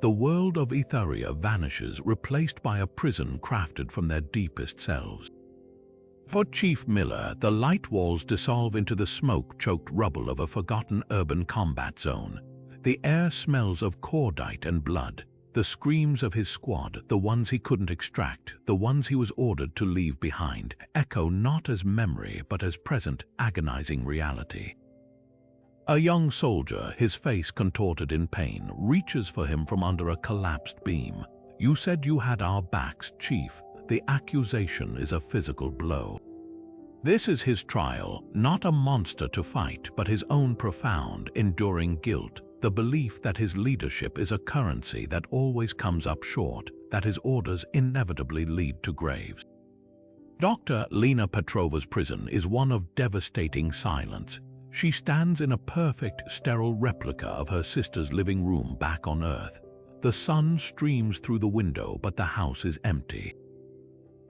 The world of Etheria vanishes, replaced by a prison crafted from their deepest selves. For Chief Miller, the light walls dissolve into the smoke-choked rubble of a forgotten urban combat zone. The air smells of cordite and blood. The screams of his squad, the ones he couldn't extract, the ones he was ordered to leave behind, echo not as memory but as present, agonizing reality. A young soldier, his face contorted in pain, reaches for him from under a collapsed beam. "You said you had our backs, Chief." The accusation is a physical blow. This is his trial, not a monster to fight, but his own profound, enduring guilt, the belief that his leadership is a currency that always comes up short, that his orders inevitably lead to graves. Dr. Lena Petrova's prison is one of devastating silence. She stands in a perfect, sterile replica of her sister's living room back on Earth. The sun streams through the window, but the house is empty.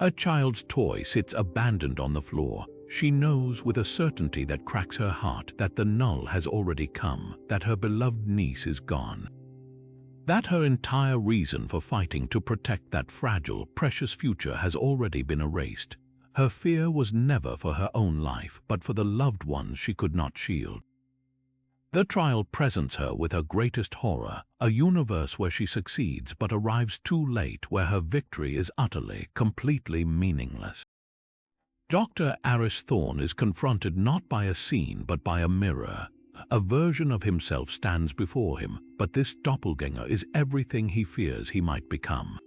A child's toy sits abandoned on the floor, She knows with a certainty that cracks her heart that the Null has already come, that her beloved niece is gone. That her entire reason for fighting to protect that fragile, precious future has already been erased. Her fear was never for her own life, but for the loved ones she could not shield. The trial presents her with her greatest horror, a universe where she succeeds but arrives too late, where her victory is utterly, completely meaningless. Dr. Aris Thorne is confronted not by a scene but by a mirror. A version of himself stands before him, but this doppelganger is everything he fears he might become.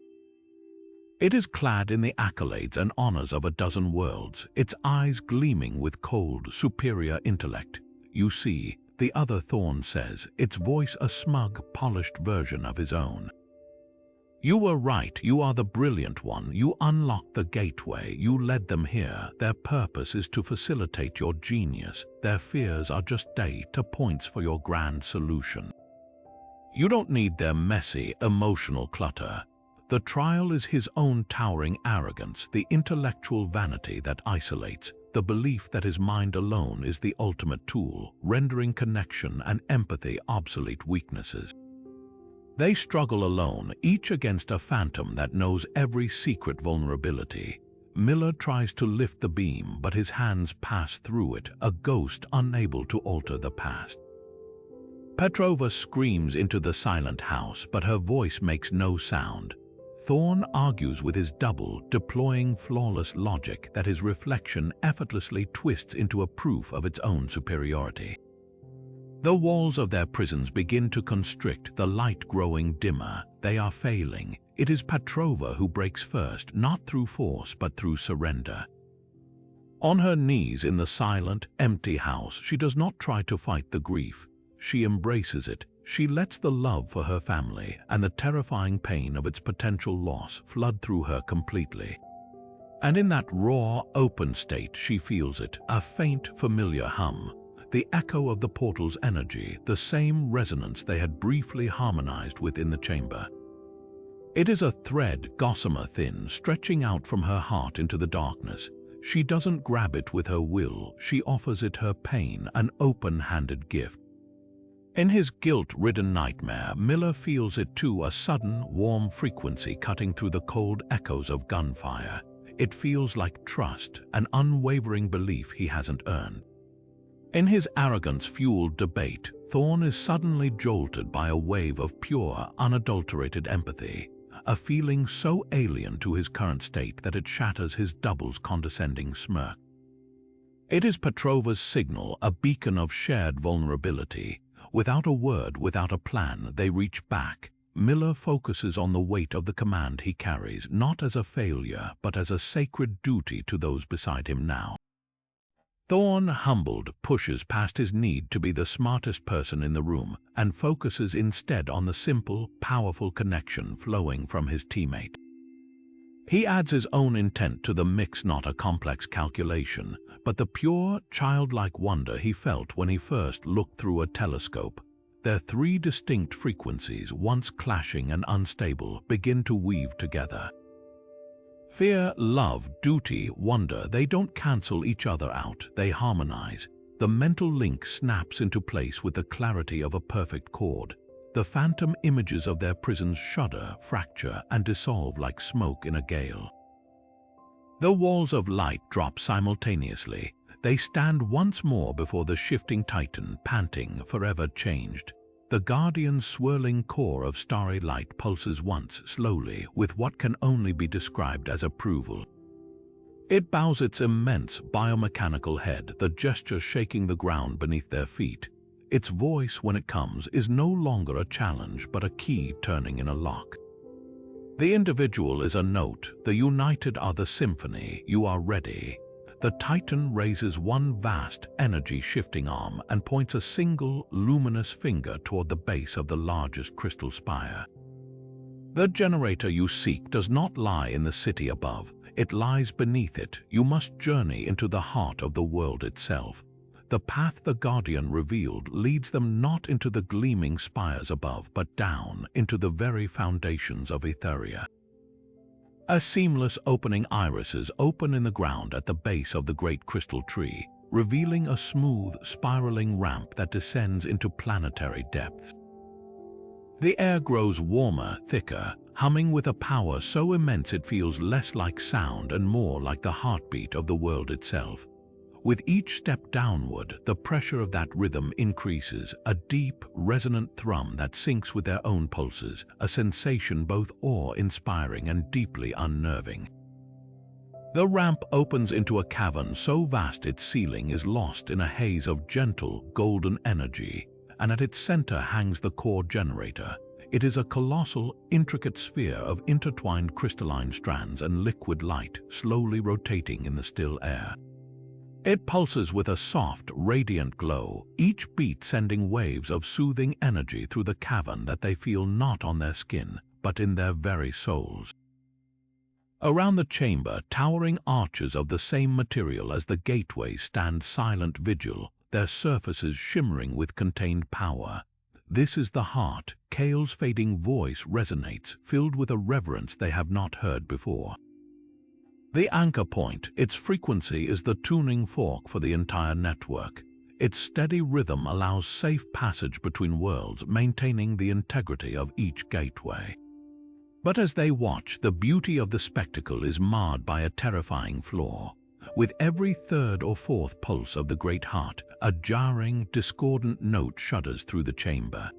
It is clad in the accolades and honors of a dozen worlds, its eyes gleaming with cold, superior intellect. "You see," the other Thorne says, its voice a smug, polished version of his own. "You were right, you are the brilliant one, you unlocked the gateway, you led them here. Their purpose is to facilitate your genius, their fears are just data points for your grand solution. You don't need their messy, emotional clutter." The trial is his own towering arrogance, the intellectual vanity that isolates, the belief that his mind alone is the ultimate tool, rendering connection and empathy obsolete weaknesses. They struggle alone, each against a phantom that knows every secret vulnerability. Miller tries to lift the beam, but his hands pass through it, a ghost unable to alter the past. Petrova screams into the silent house, but her voice makes no sound. Thorne argues with his double, deploying flawless logic that his reflection effortlessly twists into a proof of its own superiority. The walls of their prisons begin to constrict, the light growing dimmer. They are failing. It is Petrova who breaks first, not through force but through surrender. On her knees in the silent, empty house, she does not try to fight the grief. She embraces it. She lets the love for her family and the terrifying pain of its potential loss flood through her completely. And in that raw, open state, she feels it, a faint, familiar hum, the echo of the portal's energy, the same resonance they had briefly harmonized within the chamber. It is a thread, gossamer thin, stretching out from her heart into the darkness. She doesn't grab it with her will, she offers it her pain, an open-handed gift. In his guilt-ridden nightmare, Miller feels it too, a sudden, warm frequency cutting through the cold echoes of gunfire. It feels like trust, an unwavering belief he hasn't earned. In his arrogance-fueled debate, Thorne is suddenly jolted by a wave of pure, unadulterated empathy, a feeling so alien to his current state that it shatters his double's condescending smirk. It is Petrova's signal, a beacon of shared vulnerability. Without a word, without a plan, they reach back. Miller focuses on the weight of the command he carries, not as a failure, but as a sacred duty to those beside him now. Thorne, humbled, pushes past his need to be the smartest person in the room and focuses instead on the simple, powerful connection flowing from his teammate. He adds his own intent to the mix, not a complex calculation, but the pure, childlike wonder he felt when he first looked through a telescope. Their three distinct frequencies, once clashing and unstable, begin to weave together. Fear, love, duty, wonder, they don't cancel each other out, they harmonize. The mental link snaps into place with the clarity of a perfect chord. The phantom images of their prisons shudder, fracture, and dissolve like smoke in a gale. The walls of light drop simultaneously. They stand once more before the shifting titan, panting, forever changed. The Guardian's swirling core of starry light pulses once, slowly, with what can only be described as approval. It bows its immense biomechanical head, the gesture shaking the ground beneath their feet. Its voice, when it comes, is no longer a challenge, but a key turning in a lock. The individual is a note, the united are the symphony. You are ready. The Titan raises one vast, energy-shifting arm and points a single, luminous finger toward the base of the largest crystal spire. The generator you seek does not lie in the city above. It lies beneath it. You must journey into the heart of the world itself. The path the Guardian revealed leads them not into the gleaming spires above, but down into the very foundations of Etheria. A seamless opening irises open in the ground at the base of the great crystal tree, revealing a smooth, spiraling ramp that descends into planetary depths. The air grows warmer, thicker, humming with a power so immense it feels less like sound and more like the heartbeat of the world itself. With each step downward, the pressure of that rhythm increases, a deep, resonant thrum that syncs with their own pulses, a sensation both awe-inspiring and deeply unnerving. The ramp opens into a cavern so vast its ceiling is lost in a haze of gentle, golden energy, and at its center hangs the core generator. It is a colossal, intricate sphere of intertwined crystalline strands and liquid light slowly rotating in the still air. It pulses with a soft, radiant glow, each beat sending waves of soothing energy through the cavern that they feel not on their skin, but in their very souls. Around the chamber, towering arches of the same material as the gateway stand silent vigil, their surfaces shimmering with contained power. This is the heart. Kale's fading voice resonates, filled with a reverence they have not heard before. The anchor point, its frequency is the tuning fork for the entire network. Its steady rhythm allows safe passage between worlds, maintaining the integrity of each gateway. But as they watch, the beauty of the spectacle is marred by a terrifying flaw. With every third or fourth pulse of the great heart, a jarring, discordant note shudders through the chamber.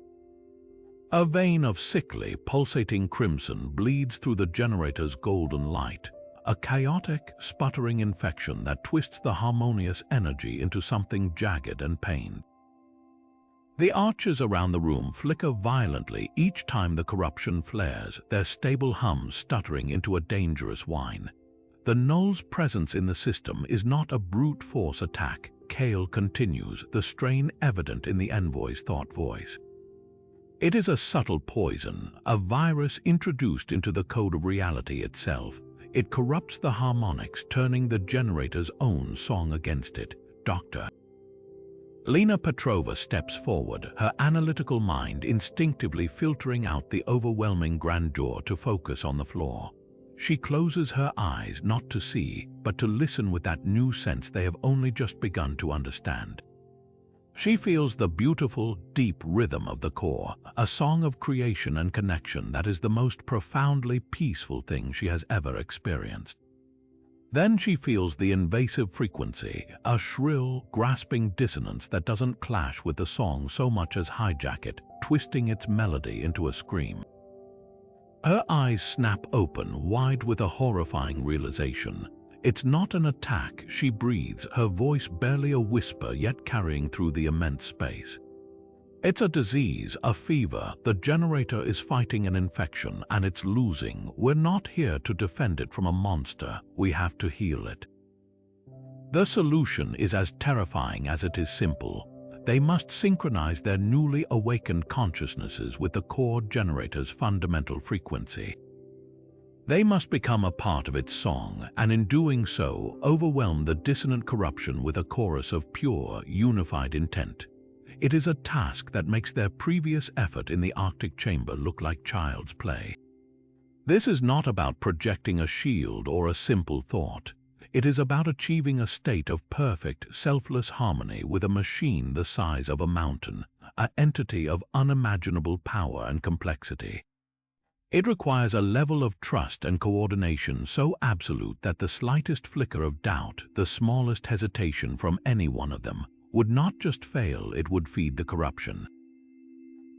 A vein of sickly, pulsating crimson bleeds through the generator's golden light, a chaotic, sputtering infection that twists the harmonious energy into something jagged and pained. The arches around the room flicker violently each time the corruption flares, their stable hum stuttering into a dangerous whine. The Null's presence in the system is not a brute force attack. Kale continues, the strain evident in the envoy's thought voice. It is a subtle poison, a virus introduced into the code of reality itself. It corrupts the harmonics, turning the generator's own song against it. Doctor. Lena Petrova steps forward, her analytical mind instinctively filtering out the overwhelming grandeur to focus on the floor. She closes her eyes not to see, but to listen with that new sense they have only just begun to understand. She feels the beautiful, deep rhythm of the core, a song of creation and connection that is the most profoundly peaceful thing she has ever experienced. Then she feels the invasive frequency, a shrill, grasping dissonance that doesn't clash with the song so much as hijack it, twisting its melody into a scream. Her eyes snap open, wide with a horrifying realization. It's not an attack, she breathes, her voice barely a whisper yet carrying through the immense space. It's a disease, a fever. The generator is fighting an infection and it's losing. We're not here to defend it from a monster, we have to heal it. The solution is as terrifying as it is simple. They must synchronize their newly awakened consciousnesses with the core generator's fundamental frequency. They must become a part of its song, and in doing so, overwhelm the dissonant corruption with a chorus of pure, unified intent. It is a task that makes their previous effort in the Arctic chamber look like child's play. This is not about projecting a shield or a simple thought. It is about achieving a state of perfect, selfless harmony with a machine the size of a mountain, an entity of unimaginable power and complexity. It requires a level of trust and coordination so absolute that the slightest flicker of doubt, the smallest hesitation from any one of them, would not just fail, it would feed the corruption.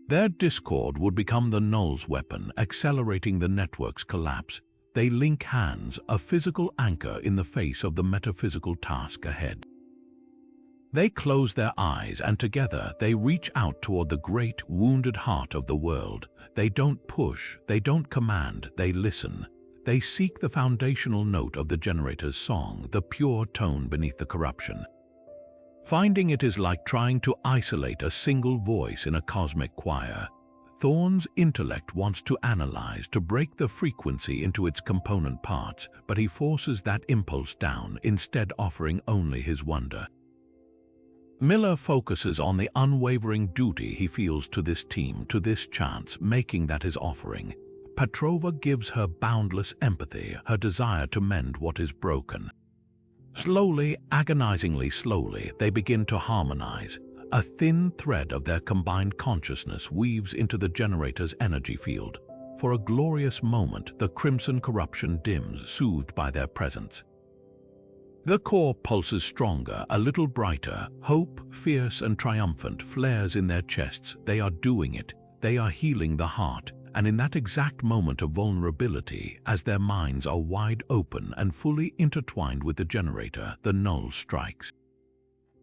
Their discord would become the Null's weapon, accelerating the network's collapse. They link hands, a physical anchor in the face of the metaphysical task ahead. They close their eyes and together they reach out toward the great, wounded heart of the world. They don't push, they don't command, they listen. They seek the foundational note of the generator's song, the pure tone beneath the corruption. Finding it is like trying to isolate a single voice in a cosmic choir. Thorne's intellect wants to analyze, to break the frequency into its component parts, but he forces that impulse down, instead offering only his wonder. Miller focuses on the unwavering duty he feels to this team, to this chance, making that his offering. Petrova gives her boundless empathy, her desire to mend what is broken. Slowly, agonizingly slowly, they begin to harmonize. A thin thread of their combined consciousness weaves into the generator's energy field. For a glorious moment, the crimson corruption dims, soothed by their presence. The core pulses stronger, a little brighter. Hope, fierce and triumphant, flares in their chests. They are doing it. They are healing the heart. And in that exact moment of vulnerability, as their minds are wide open and fully intertwined with the generator, the null strikes.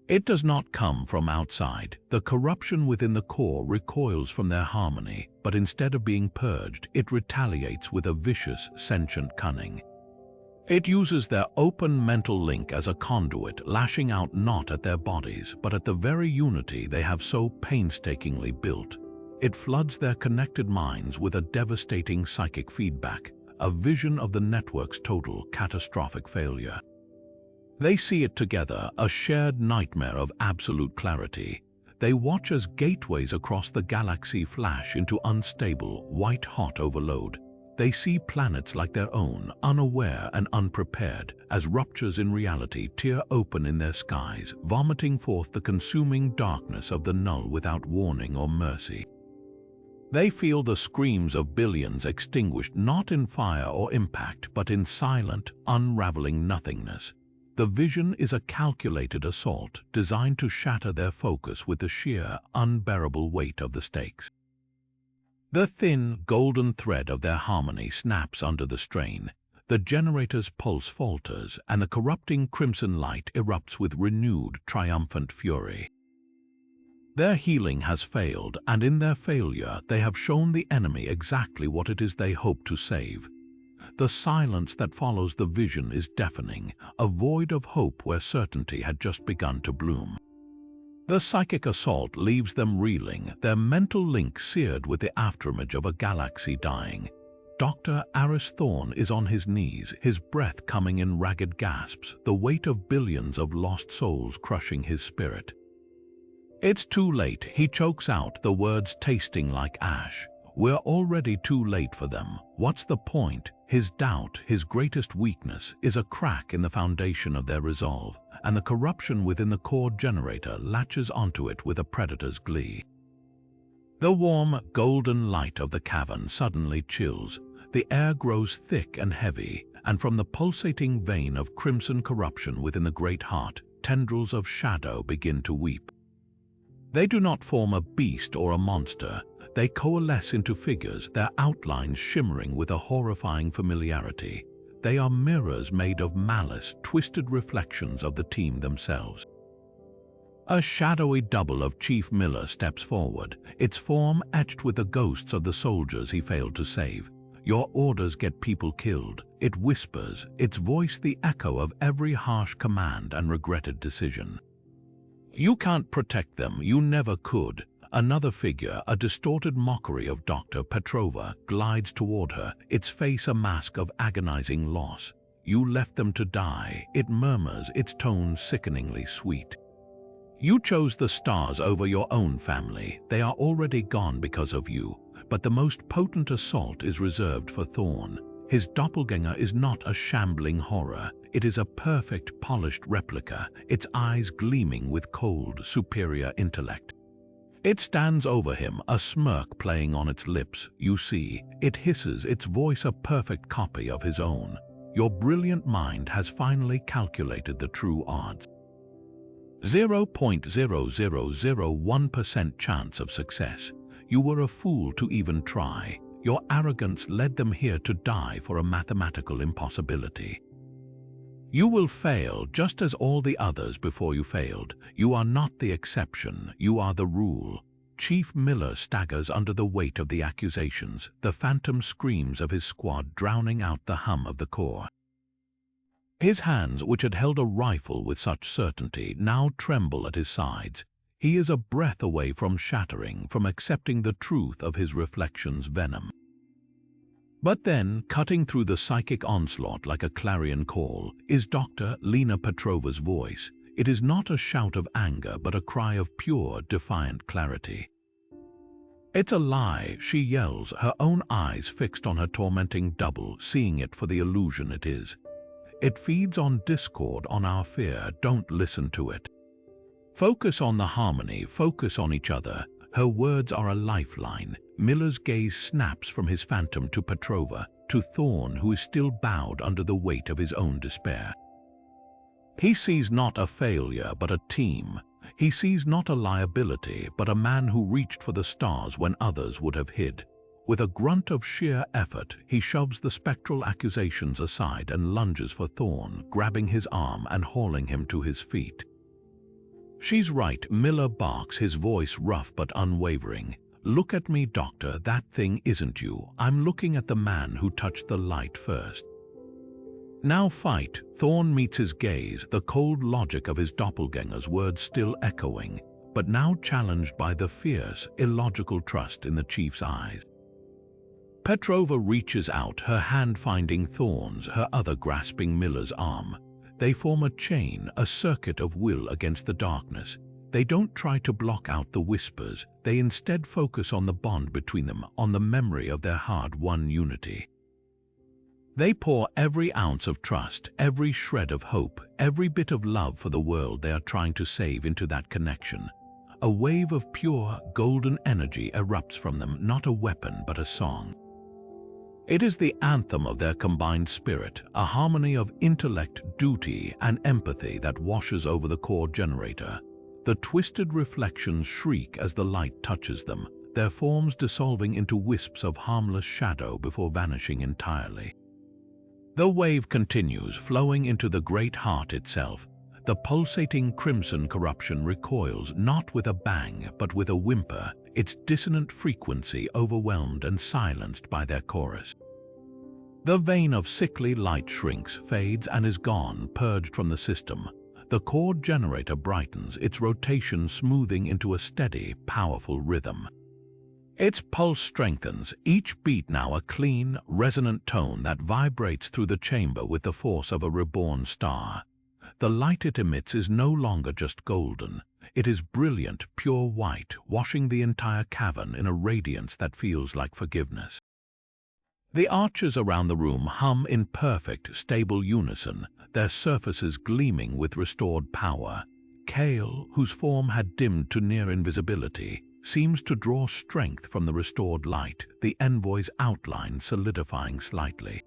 It does not come from outside. The corruption within the core recoils from their harmony, but instead of being purged, it retaliates with a vicious, sentient cunning. It uses their open mental link as a conduit, lashing out not at their bodies, but at the very unity they have so painstakingly built. It floods their connected minds with a devastating psychic feedback, a vision of the network's total, catastrophic failure. They see it together, a shared nightmare of absolute clarity. They watch as gateways across the galaxy flash into unstable, white-hot overload. They see planets like their own, unaware and unprepared, as ruptures in reality tear open in their skies, vomiting forth the consuming darkness of the null without warning or mercy. They feel the screams of billions extinguished not in fire or impact, but in silent, unraveling nothingness. The vision is a calculated assault designed to shatter their focus with the sheer, unbearable weight of the stakes. The thin, golden thread of their harmony snaps under the strain. The generator's pulse falters, and the corrupting crimson light erupts with renewed, triumphant fury. Their healing has failed, and in their failure, they have shown the enemy exactly what it is they hope to save. The silence that follows the vision is deafening, a void of hope where certainty had just begun to bloom. The psychic assault leaves them reeling, their mental link seared with the afterimage of a galaxy dying. Dr. Aris Thorne is on his knees, his breath coming in ragged gasps, the weight of billions of lost souls crushing his spirit. It's too late, he chokes out, the words tasting like ash. We're already too late for them. What's the point? His doubt, his greatest weakness, is a crack in the foundation of their resolve, and the corruption within the core generator latches onto it with a predator's glee. The warm, golden light of the cavern suddenly chills. The air grows thick and heavy, and from the pulsating vein of crimson corruption within the great heart, tendrils of shadow begin to weep. They do not form a beast or a monster. They coalesce into figures, their outlines shimmering with a horrifying familiarity. They are mirrors made of malice, twisted reflections of the team themselves. A shadowy double of Chief Miller steps forward, its form etched with the ghosts of the soldiers he failed to save. Your orders get people killed, it whispers, its voice the echo of every harsh command and regretted decision. You can't protect them, you never could. Another figure, a distorted mockery of Dr. Petrova, glides toward her, its face a mask of agonizing loss. You left them to die, it murmurs, its tone sickeningly sweet. You chose the stars over your own family. They are already gone because of you. But the most potent assault is reserved for Thorne. His doppelganger is not a shambling horror. It is a perfect, polished replica, its eyes gleaming with cold, superior intellect. It stands over him, a smirk playing on its lips. You see, it hisses, its voice a perfect copy of his own. Your brilliant mind has finally calculated the true odds. 0.0001% chance of success. You were a fool to even try. Your arrogance led them here to die for a mathematical impossibility. You will fail just as all the others before you failed. You are not the exception, you are the rule. Chief Miller staggers under the weight of the accusations, the phantom screams of his squad drowning out the hum of the core. His hands, which had held a rifle with such certainty, now tremble at his sides. He is a breath away from shattering, from accepting the truth of his reflection's venom. But then, cutting through the psychic onslaught like a clarion call, is Dr. Lena Petrova's voice. It is not a shout of anger, but a cry of pure, defiant clarity. "It's a lie," she yells, her own eyes fixed on her tormenting double, seeing it for the illusion it is. "It feeds on discord, on our fear. Don't listen to it. Focus on the harmony, focus on each other." Her words are a lifeline. Miller's gaze snaps from his phantom to Petrova, to Thorne, who is still bowed under the weight of his own despair. He sees not a failure, but a team. He sees not a liability, but a man who reached for the stars when others would have hid. With a grunt of sheer effort, he shoves the spectral accusations aside and lunges for Thorne, grabbing his arm and hauling him to his feet. "She's right," Miller barks, his voice rough but unwavering. "Look at me, doctor, that thing isn't you. I'm looking at the man who touched the light first. Now fight." Thorne meets his gaze, the cold logic of his doppelganger's words still echoing, but now challenged by the fierce, illogical trust in the chief's eyes. Petrova reaches out, her hand finding Thorne's, her other grasping Miller's arm. They form a chain, a circuit of will against the darkness. They don't try to block out the whispers, they instead focus on the bond between them, on the memory of their hard-won unity. They pour every ounce of trust, every shred of hope, every bit of love for the world they are trying to save into that connection. A wave of pure, golden energy erupts from them, not a weapon but a song. It is the anthem of their combined spirit, a harmony of intellect, duty, and empathy that washes over the core generator. The twisted reflections shriek as the light touches them, their forms dissolving into wisps of harmless shadow before vanishing entirely. The wave continues, flowing into the great heart itself. The pulsating crimson corruption recoils, not with a bang, but with a whimper, its dissonant frequency overwhelmed and silenced by their chorus. The vein of sickly light shrinks, fades, and is gone, purged from the system. The core generator brightens, its rotation smoothing into a steady, powerful rhythm. Its pulse strengthens, each beat now a clean, resonant tone that vibrates through the chamber with the force of a reborn star. The light it emits is no longer just golden. It is brilliant, pure white, washing the entire cavern in a radiance that feels like forgiveness. The arches around the room hum in perfect, stable unison, their surfaces gleaming with restored power. Kale, whose form had dimmed to near invisibility, seems to draw strength from the restored light, the envoy's outline solidifying slightly.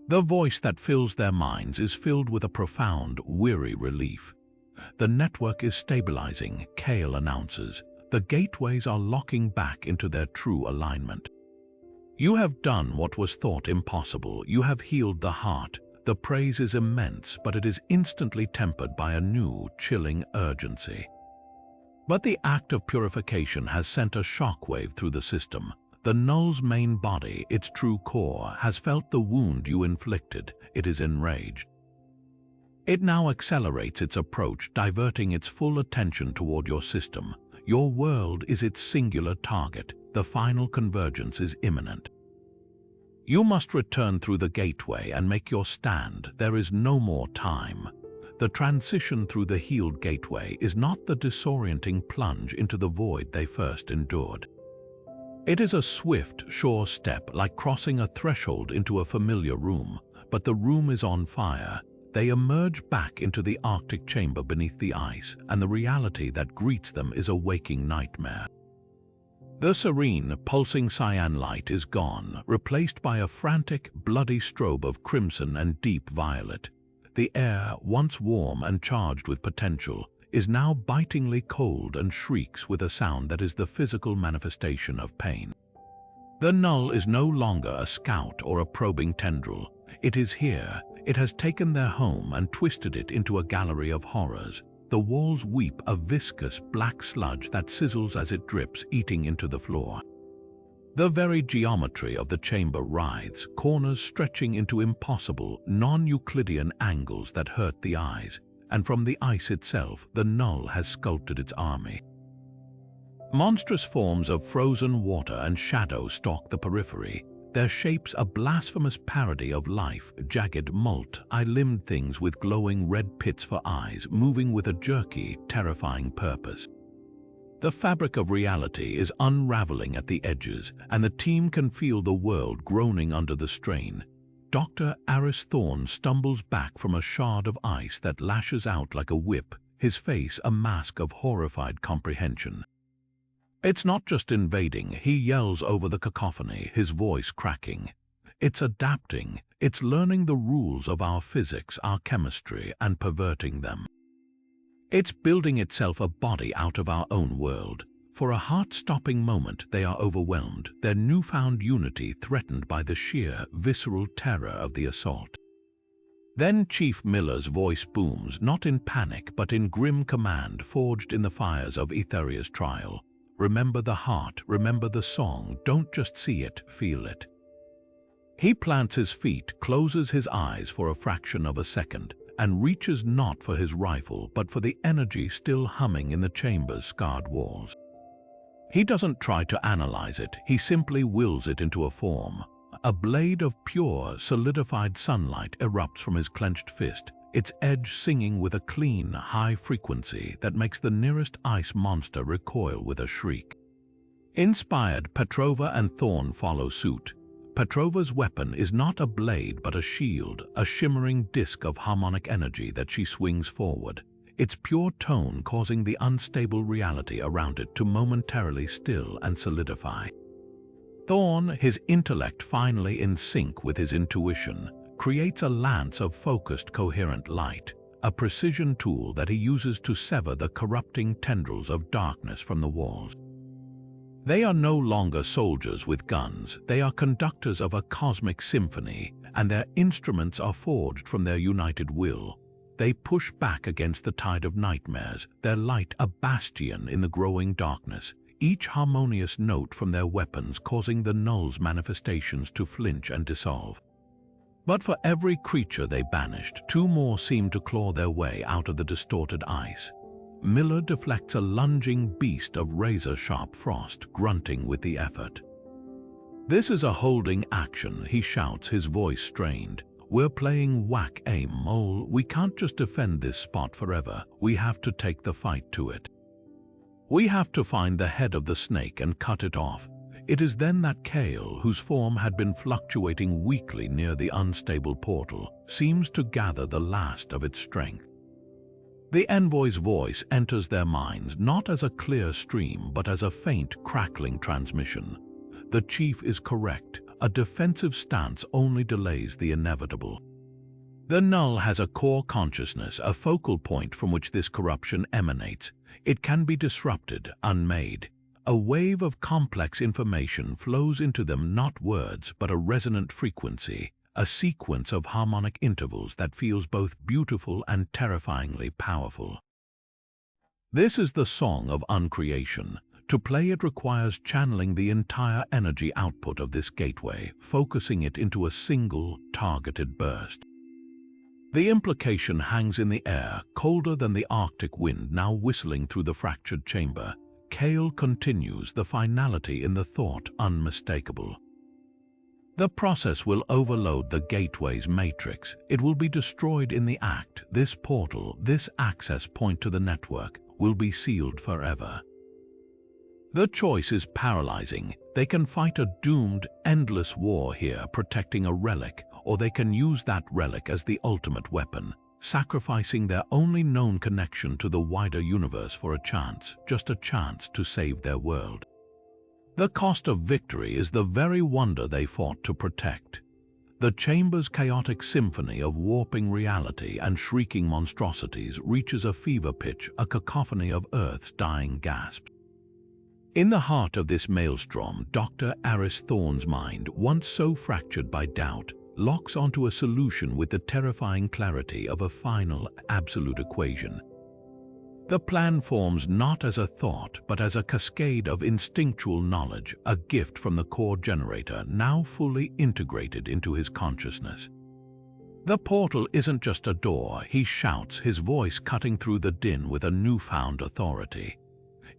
The voice that fills their minds is filled with a profound, weary relief. "The network is stabilizing," Kale announces. "The gateways are locking back into their true alignment. You have done what was thought impossible. You have healed the heart." The praise is immense, but it is instantly tempered by a new, chilling urgency. But the act of purification has sent a shockwave through the system. The Null's main body, its true core, has felt the wound you inflicted. It is enraged. It now accelerates its approach, diverting its full attention toward your system. Your world is its singular target. The final convergence is imminent. You must return through the gateway and make your stand. There is no more time. The transition through the healed gateway is not the disorienting plunge into the void they first endured. It is a swift, sure step, like crossing a threshold into a familiar room, but the room is on fire. They emerge back into the Arctic chamber beneath the ice, and the reality that greets them is a waking nightmare. The serene, pulsing cyan light is gone, replaced by a frantic, bloody strobe of crimson and deep violet. The air, once warm and charged with potential, is now bitingly cold and shrieks with a sound that is the physical manifestation of pain. The Null is no longer a scout or a probing tendril. It is here. It has taken their home and twisted it into a gallery of horrors. The walls weep a viscous black sludge that sizzles as it drips, eating into the floor. The very geometry of the chamber writhes, corners stretching into impossible, non-Euclidean angles that hurt the eyes, and from the ice itself, the Null has sculpted its army. Monstrous forms of frozen water and shadow stalk the periphery, their shapes a blasphemous parody of life, jagged, multi-limbed things with glowing red pits for eyes, moving with a jerky, terrifying purpose. The fabric of reality is unraveling at the edges, and the team can feel the world groaning under the strain. Dr. Aris Thorne stumbles back from a shard of ice that lashes out like a whip, his face a mask of horrified comprehension. It's not just invading, he yells over the cacophony, his voice cracking. It's adapting, it's learning the rules of our physics, our chemistry, and perverting them. It's building itself a body out of our own world. For a heart-stopping moment, they are overwhelmed, their newfound unity threatened by the sheer, visceral terror of the assault. Then Chief Miller's voice booms, not in panic, but in grim command forged in the fires of Etheria's trial. Remember the heart, remember the song, don't just see it, feel it. He plants his feet, closes his eyes for a fraction of a second, and reaches not for his rifle, but for the energy still humming in the chamber's scarred walls. He doesn't try to analyze it, he simply wills it into a form. A blade of pure, solidified sunlight erupts from his clenched fist, its edge singing with a clean, high frequency that makes the nearest ice monster recoil with a shriek. Inspired, Petrova and Thorne follow suit. Petrova's weapon is not a blade but a shield, a shimmering disk of harmonic energy that she swings forward, its pure tone causing the unstable reality around it to momentarily still and solidify. Thorne, his intellect finally in sync with his intuition, creates a lance of focused, coherent light, a precision tool that he uses to sever the corrupting tendrils of darkness from the walls. They are no longer soldiers with guns, they are conductors of a cosmic symphony, and their instruments are forged from their united will. They push back against the tide of nightmares, their light a bastion in the growing darkness, each harmonious note from their weapons causing the Null's manifestations to flinch and dissolve. But for every creature they banished, two more seemed to claw their way out of the distorted ice. Miller deflects a lunging beast of razor-sharp frost, grunting with the effort. "This is a holding action," he shouts, his voice strained. "We're playing whack-aim-mole. We can't just defend this spot forever. We have to take the fight to it. We have to find the head of the snake and cut it off." It is then that Kale, whose form had been fluctuating weakly near the unstable portal, seems to gather the last of its strength. The envoy's voice enters their minds not as a clear stream but as a faint, crackling transmission. The chief is correct. A defensive stance only delays the inevitable. The Null has a core consciousness, a focal point from which this corruption emanates. It can be disrupted, unmade. A wave of complex information flows into them, not words, but a resonant frequency, a sequence of harmonic intervals that feels both beautiful and terrifyingly powerful. This is the song of uncreation. To play it requires channeling the entire energy output of this gateway, focusing it into a single, targeted burst. The implication hangs in the air, colder than the Arctic wind now whistling through the fractured chamber. Kale continues, the finality in the thought unmistakable. The process will overload the gateway's matrix. It will be destroyed in the act. This portal, this access point to the network, will be sealed forever. The choice is paralyzing. They can fight a doomed, endless war here, protecting a relic, or they can use that relic as the ultimate weapon, sacrificing their only known connection to the wider universe for a chance, just a chance to save their world. The cost of victory is the very wonder they fought to protect. The chamber's chaotic symphony of warping reality and shrieking monstrosities reaches a fever pitch, a cacophony of Earth's dying gasps. In the heart of this maelstrom, Dr. Aris Thorne's mind, once so fractured by doubt, locks onto a solution with the terrifying clarity of a final, absolute equation. The plan forms not as a thought, but as a cascade of instinctual knowledge, a gift from the core generator now fully integrated into his consciousness. The portal isn't just a door, he shouts, his voice cutting through the din with a newfound authority.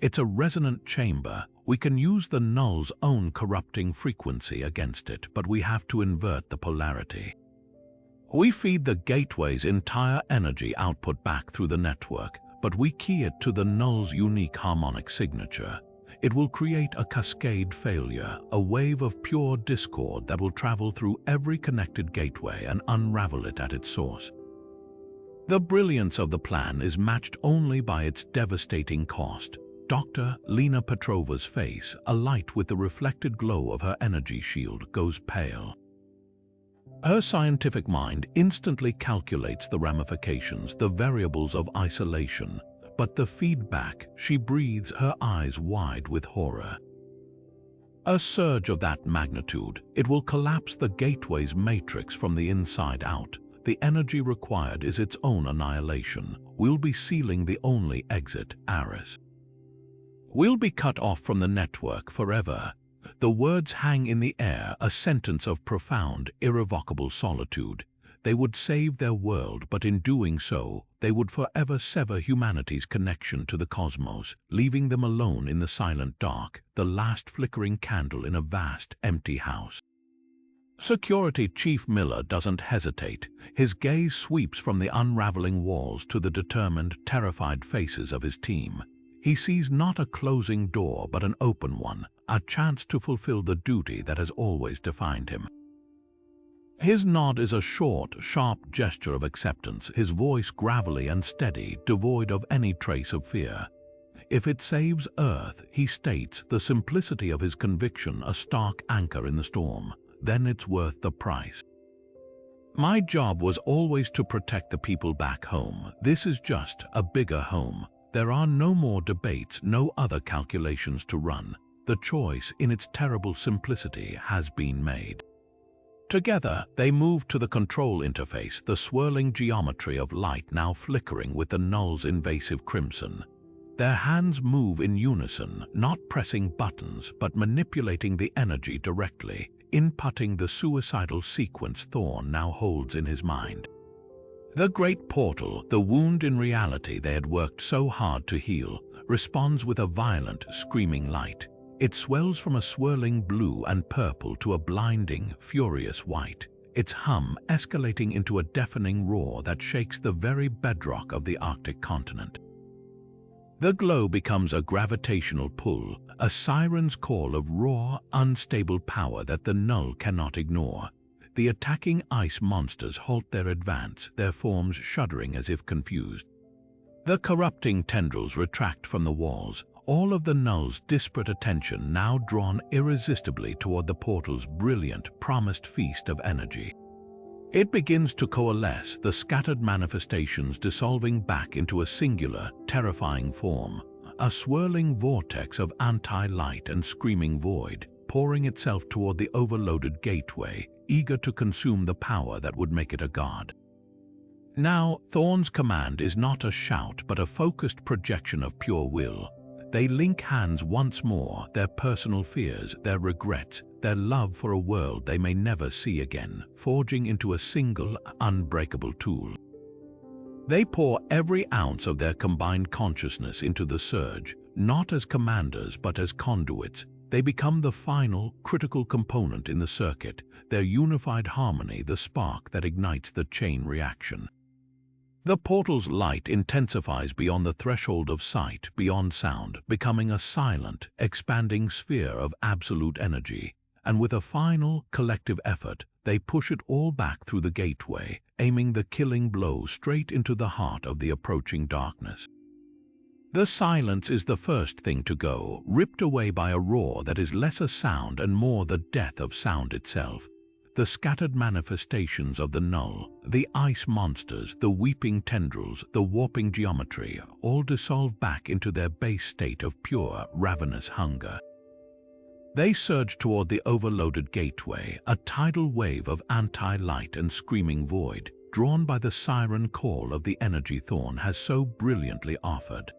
It's a resonant chamber. We can use the Null's own corrupting frequency against it, but we have to invert the polarity. We feed the gateway's entire energy output back through the network, but we key it to the Null's unique harmonic signature. It will create a cascade failure, a wave of pure discord that will travel through every connected gateway and unravel it at its source. The brilliance of the plan is matched only by its devastating cost. Dr. Lena Petrova's face, alight with the reflected glow of her energy shield, goes pale. Her scientific mind instantly calculates the ramifications, the variables of isolation, but the feedback, she breathes, her eyes wide with horror. A surge of that magnitude, it will collapse the gateway's matrix from the inside out. The energy required is its own annihilation. We'll be sealing the only exit, Aris. We'll be cut off from the network forever. The words hang in the air, a sentence of profound, irrevocable solitude. They would save their world, but in doing so, they would forever sever humanity's connection to the cosmos, leaving them alone in the silent dark, the last flickering candle in a vast, empty house. Security Chief Miller doesn't hesitate. His gaze sweeps from the unraveling walls to the determined, terrified faces of his team. He sees not a closing door, but an open one, a chance to fulfill the duty that has always defined him. His nod is a short, sharp gesture of acceptance, his voice gravelly and steady, devoid of any trace of fear. If it saves Earth, he states, the simplicity of his conviction a stark anchor in the storm, then it's worth the price. My job was always to protect the people back home. This is just a bigger home. There are no more debates, no other calculations to run. The choice, in its terrible simplicity, has been made. Together, they move to the control interface, the swirling geometry of light now flickering with the Null's invasive crimson. Their hands move in unison, not pressing buttons, but manipulating the energy directly, inputting the suicidal sequence Thorne now holds in his mind. The great portal, the wound in reality they had worked so hard to heal, responds with a violent, screaming light. It swells from a swirling blue and purple to a blinding, furious white, its hum escalating into a deafening roar that shakes the very bedrock of the Arctic continent. The glow becomes a gravitational pull, a siren's call of raw, unstable power that the Null cannot ignore. The attacking ice monsters halt their advance, their forms shuddering as if confused. The corrupting tendrils retract from the walls, all of the Null's disparate attention now drawn irresistibly toward the portal's brilliant, promised feast of energy. It begins to coalesce, the scattered manifestations dissolving back into a singular, terrifying form, a swirling vortex of anti-light and screaming void, pouring itself toward the overloaded gateway, eager to consume the power that would make it a god. Now, Thorne's command is not a shout, but a focused projection of pure will. They link hands once more, their personal fears, their regrets, their love for a world they may never see again, forging into a single, unbreakable tool. They pour every ounce of their combined consciousness into the surge, not as commanders but as conduits. They become the final, critical component in the circuit, their unified harmony the spark that ignites the chain reaction. The portal's light intensifies beyond the threshold of sight, beyond sound, becoming a silent, expanding sphere of absolute energy, and with a final, collective effort, they push it all back through the gateway, aiming the killing blow straight into the heart of the approaching darkness. The silence is the first thing to go, ripped away by a roar that is less a sound and more the death of sound itself. The scattered manifestations of the Null, the ice monsters, the weeping tendrils, the warping geometry, all dissolve back into their base state of pure, ravenous hunger. They surge toward the overloaded gateway, a tidal wave of anti-light and screaming void, drawn by the siren call of the energy Thorne has so brilliantly offered.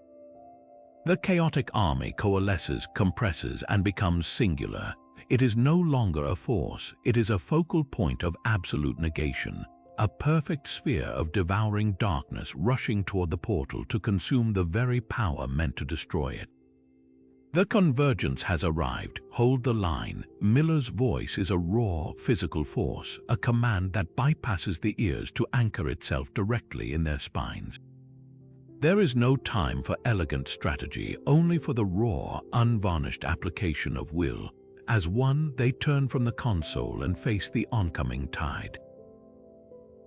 The chaotic army coalesces, compresses, and becomes singular. It is no longer a force, it is a focal point of absolute negation, a perfect sphere of devouring darkness rushing toward the portal to consume the very power meant to destroy it. The convergence has arrived. Hold the line. Miller's voice is a raw, physical force, a command that bypasses the ears to anchor itself directly in their spines. There is no time for elegant strategy, only for the raw, unvarnished application of will. As one, they turn from the console and face the oncoming tide.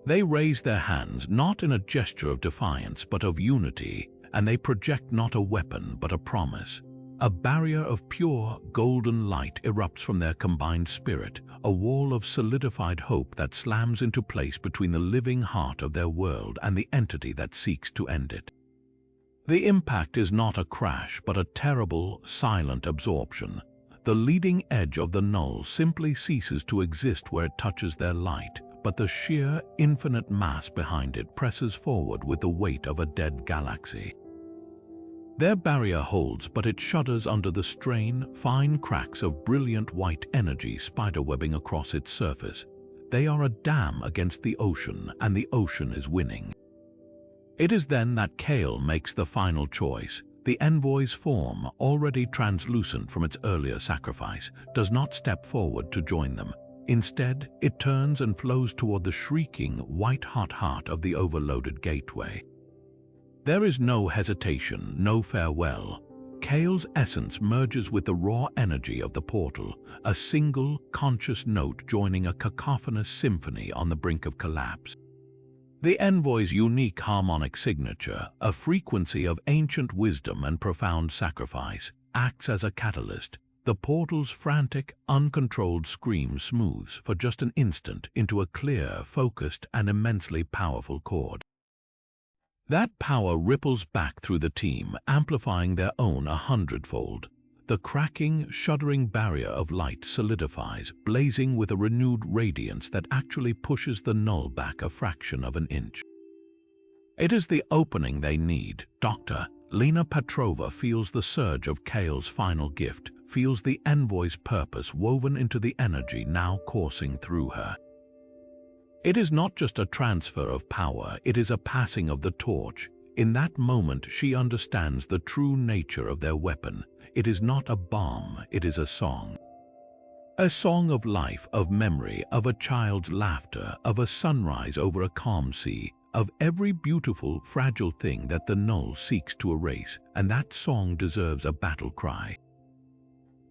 They raise their hands not in a gesture of defiance but of unity, and they project not a weapon but a promise. A barrier of pure, golden light erupts from their combined spirit, a wall of solidified hope that slams into place between the living heart of their world and the entity that seeks to end it. The impact is not a crash but a terrible, silent absorption. The leading edge of the Null simply ceases to exist where it touches their light, but the sheer, infinite mass behind it presses forward with the weight of a dead galaxy. Their barrier holds, but it shudders under the strain, fine cracks of brilliant white energy spiderwebbing across its surface. They are a dam against the ocean, and the ocean is winning. It is then that Kale makes the final choice. The envoy's form, already translucent from its earlier sacrifice, does not step forward to join them. Instead, it turns and flows toward the shrieking, white-hot heart of the overloaded gateway. There is no hesitation, no farewell. Kale's essence merges with the raw energy of the portal, a single, conscious note joining a cacophonous symphony on the brink of collapse. The envoy's unique harmonic signature, a frequency of ancient wisdom and profound sacrifice, acts as a catalyst. The portal's frantic, uncontrolled scream smooths for just an instant into a clear, focused, and immensely powerful chord. That power ripples back through the team, amplifying their own 100-fold. The cracking, shuddering barrier of light solidifies, blazing with a renewed radiance that actually pushes the Null back a fraction of an inch. It is the opening they need. Dr. Lena Petrova feels the surge of Kale's final gift, feels the envoy's purpose woven into the energy now coursing through her. It is not just a transfer of power, it is a passing of the torch. In that moment, she understands the true nature of their weapon. It is not a bomb, it is a song. A song of life, of memory, of a child's laughter, of a sunrise over a calm sea, of every beautiful, fragile thing that the Null seeks to erase, and that song deserves a battle cry.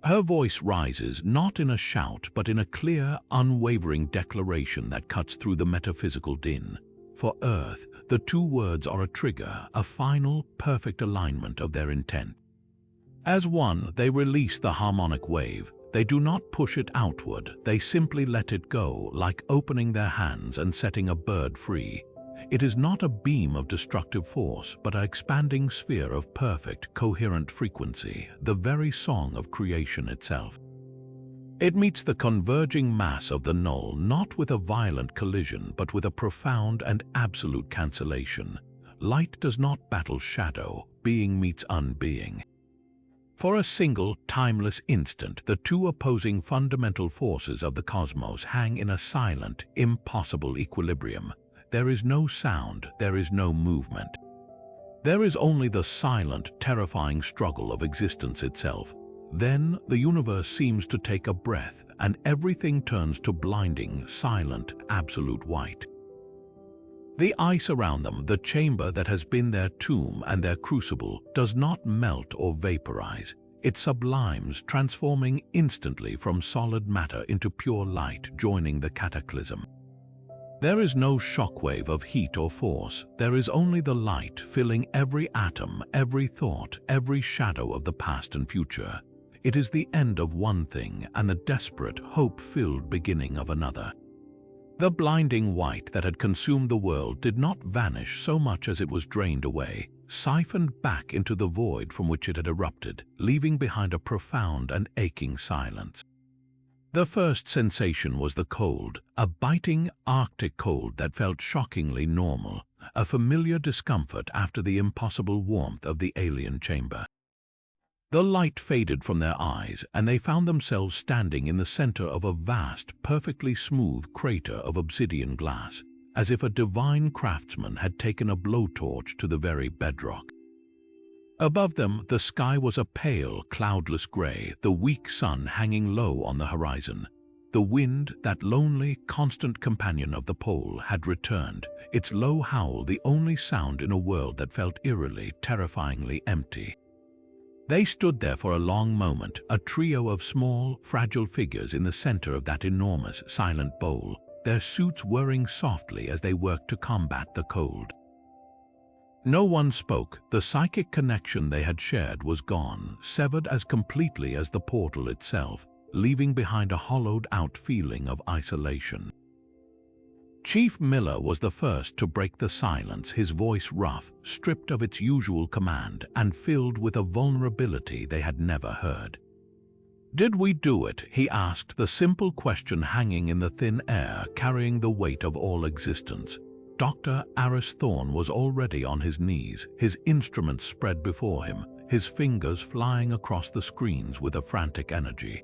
Her voice rises not in a shout but in a clear, unwavering declaration that cuts through the metaphysical din. For Earth, the two words are a trigger, a final, perfect alignment of their intent. As one, they release the harmonic wave. They do not push it outward, they simply let it go, like opening their hands and setting a bird free. It is not a beam of destructive force, but an expanding sphere of perfect, coherent frequency, the very song of creation itself. It meets the converging mass of the Null not with a violent collision, but with a profound and absolute cancellation. Light does not battle shadow, being meets unbeing. For a single, timeless instant, the two opposing fundamental forces of the cosmos hang in a silent, impossible equilibrium. There is no sound, there is no movement. There is only the silent, terrifying struggle of existence itself. Then the universe seems to take a breath, and everything turns to blinding, silent, absolute white. The ice around them, the chamber that has been their tomb and their crucible, does not melt or vaporize. It sublimes, transforming instantly from solid matter into pure light, joining the cataclysm. There is no shockwave of heat or force. There is only the light filling every atom, every thought, every shadow of the past and future. It is the end of one thing and the desperate, hope-filled beginning of another. The blinding white that had consumed the world did not vanish so much as it was drained away, siphoned back into the void from which it had erupted, leaving behind a profound and aching silence. The first sensation was the cold, a biting Arctic cold that felt shockingly normal, a familiar discomfort after the impossible warmth of the alien chamber. The light faded from their eyes, and they found themselves standing in the center of a vast, perfectly smooth crater of obsidian glass, as if a divine craftsman had taken a blowtorch to the very bedrock. Above them, the sky was a pale, cloudless gray, the weak sun hanging low on the horizon. The wind, that lonely, constant companion of the pole, had returned, its low howl the only sound in a world that felt eerily, terrifyingly empty. They stood there for a long moment, a trio of small, fragile figures in the center of that enormous, silent bowl, their suits whirring softly as they worked to combat the cold. No one spoke. The psychic connection they had shared was gone, severed as completely as the portal itself, leaving behind a hollowed-out feeling of isolation. Chief Miller was the first to break the silence, his voice rough, stripped of its usual command, and filled with a vulnerability they had never heard. "Did we do it?" he asked, the simple question hanging in the thin air, carrying the weight of all existence. Dr. Aris Thorne was already on his knees, his instruments spread before him, his fingers flying across the screens with a frantic energy.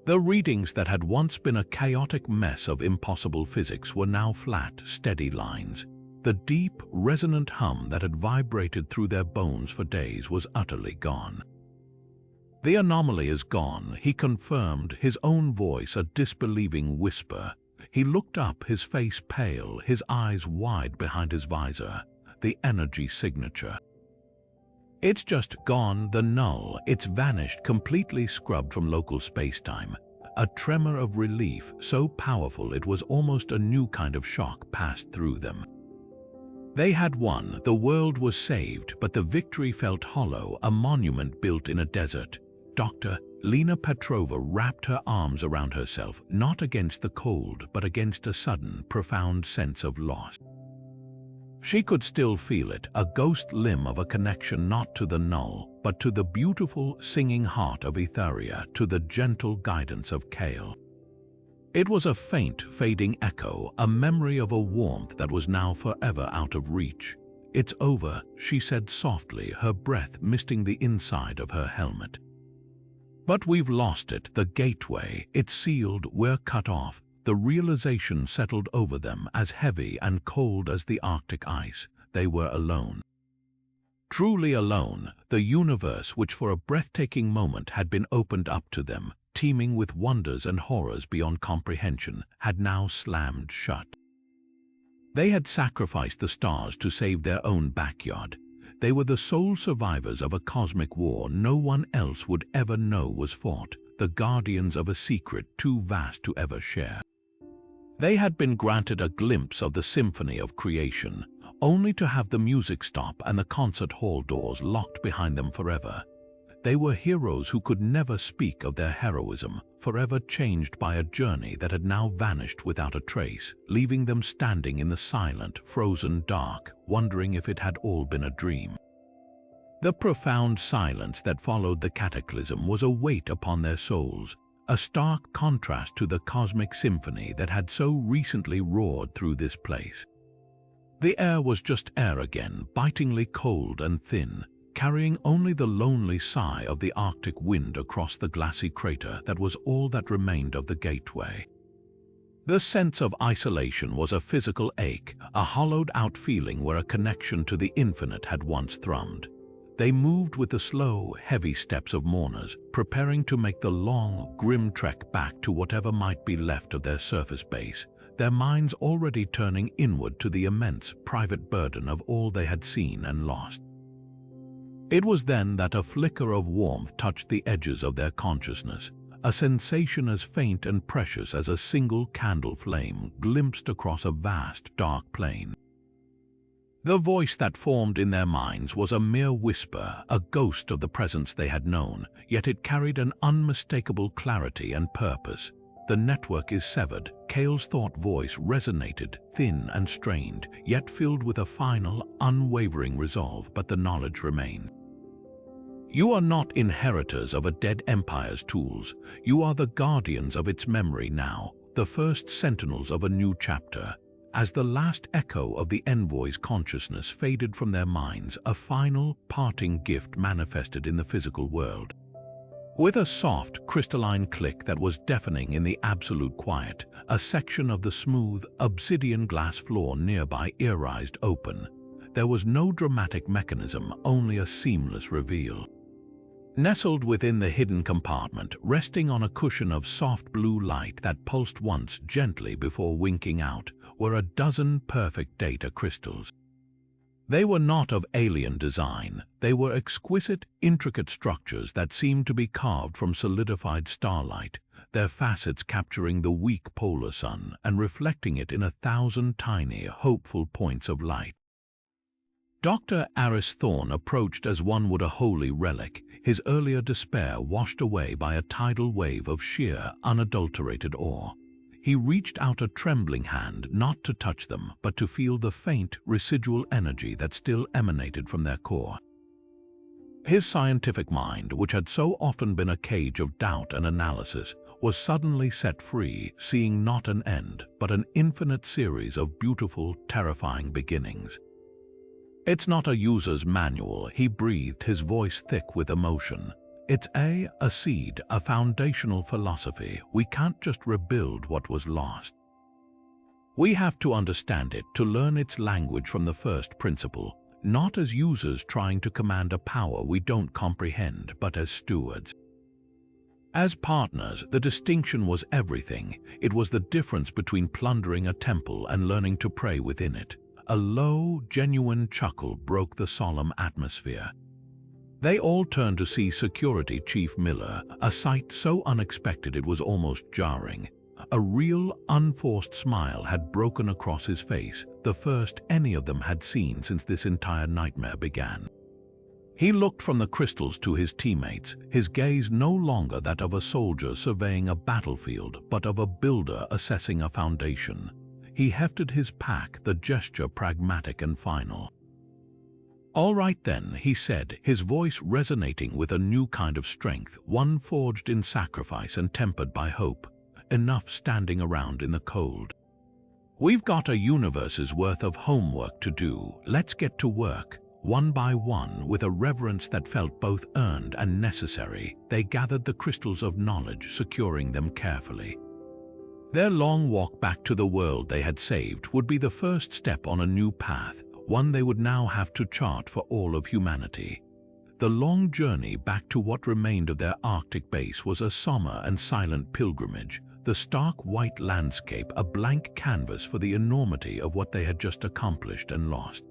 The readings that had once been a chaotic mess of impossible physics were now flat, steady lines. The deep, resonant hum that had vibrated through their bones for days was utterly gone. "The anomaly is gone," he confirmed, his own voice a disbelieving whisper. He looked up, his face pale, his eyes wide behind his visor. "The energy signature. It's just gone, the null. It's vanished, completely scrubbed from local space-time." A tremor of relief, so powerful it was almost a new kind of shock, passed through them. They had won, the world was saved, but the victory felt hollow, a monument built in a desert. Dr. Lena Petrova wrapped her arms around herself, not against the cold, but against a sudden, profound sense of loss. She could still feel it, a ghost limb of a connection not to the null, but to the beautiful, singing heart of Etheria, to the gentle guidance of Kale. It was a faint, fading echo, a memory of a warmth that was now forever out of reach. "It's over," she said softly, her breath misting the inside of her helmet. "But we've lost it, the gateway. It's sealed, we're cut off." The realization settled over them, as heavy and cold as the Arctic ice. They were alone. Truly alone. The universe, which for a breathtaking moment had been opened up to them, teeming with wonders and horrors beyond comprehension, had now slammed shut. They had sacrificed the stars to save their own backyard. They were the sole survivors of a cosmic war no one else would ever know was fought, the guardians of a secret too vast to ever share. They had been granted a glimpse of the symphony of creation, only to have the music stop and the concert hall doors locked behind them forever. They were heroes who could never speak of their heroism, forever changed by a journey that had now vanished without a trace, leaving them standing in the silent, frozen dark, wondering if it had all been a dream. The profound silence that followed the cataclysm was a weight upon their souls, a stark contrast to the cosmic symphony that had so recently roared through this place. The air was just air again, bitingly cold and thin, carrying only the lonely sigh of the Arctic wind across the glassy crater that was all that remained of the gateway. The sense of isolation was a physical ache, a hollowed-out feeling where a connection to the infinite had once thrummed. They moved with the slow, heavy steps of mourners, preparing to make the long, grim trek back to whatever might be left of their surface base, their minds already turning inward to the immense, private burden of all they had seen and lost. It was then that a flicker of warmth touched the edges of their consciousness, a sensation as faint and precious as a single candle flame glimpsed across a vast, dark plain. The voice that formed in their minds was a mere whisper, a ghost of the presence they had known, yet it carried an unmistakable clarity and purpose. "The network is severed." Kale's thought voice resonated, thin and strained, yet filled with a final, unwavering resolve, but the knowledge remained. "You are not inheritors of a dead empire's tools. You are the guardians of its memory now, the first sentinels of a new chapter." As the last echo of the envoy's consciousness faded from their minds, a final, parting gift manifested in the physical world. With a soft, crystalline click that was deafening in the absolute quiet, a section of the smooth, obsidian glass floor nearby ear-rised open. There was no dramatic mechanism, only a seamless reveal. Nestled within the hidden compartment, resting on a cushion of soft blue light that pulsed once gently before winking out, were a dozen perfect data crystals. They were not of alien design. They were exquisite, intricate structures that seemed to be carved from solidified starlight, their facets capturing the weak polar sun and reflecting it in 1,000 tiny, hopeful points of light. Dr. Aris Thorne approached as one would a holy relic, his earlier despair washed away by a tidal wave of sheer, unadulterated awe. He reached out a trembling hand not to touch them, but to feel the faint, residual energy that still emanated from their core. His scientific mind, which had so often been a cage of doubt and analysis, was suddenly set free, seeing not an end, but an infinite series of beautiful, terrifying beginnings. "It's not a user's manual," he breathed, his voice thick with emotion. "It's a seed, a foundational philosophy. We can't just rebuild what was lost. We have to understand it, to learn its language from the first principle, not as users trying to command a power we don't comprehend, but as stewards. As partners, the distinction was everything. It was the difference between plundering a temple and learning to pray within it." A low, genuine chuckle broke the solemn atmosphere. They all turned to see Security Chief Miller, a sight so unexpected it was almost jarring. A real, unforced smile had broken across his face, the first any of them had seen since this entire nightmare began. He looked from the crystals to his teammates, his gaze no longer that of a soldier surveying a battlefield, but of a builder assessing a foundation. He hefted his pack, the gesture pragmatic and final. "All right then," he said, his voice resonating with a new kind of strength, one forged in sacrifice and tempered by hope. "Enough standing around in the cold. We've got a universe's worth of homework to do. Let's get to work." One by one, with a reverence that felt both earned and necessary, they gathered the crystals of knowledge, securing them carefully. Their long walk back to the world they had saved would be the first step on a new path, one they would now have to chart for all of humanity. The long journey back to what remained of their Arctic base was a somber and silent pilgrimage, the stark white landscape a blank canvas for the enormity of what they had just accomplished and lost.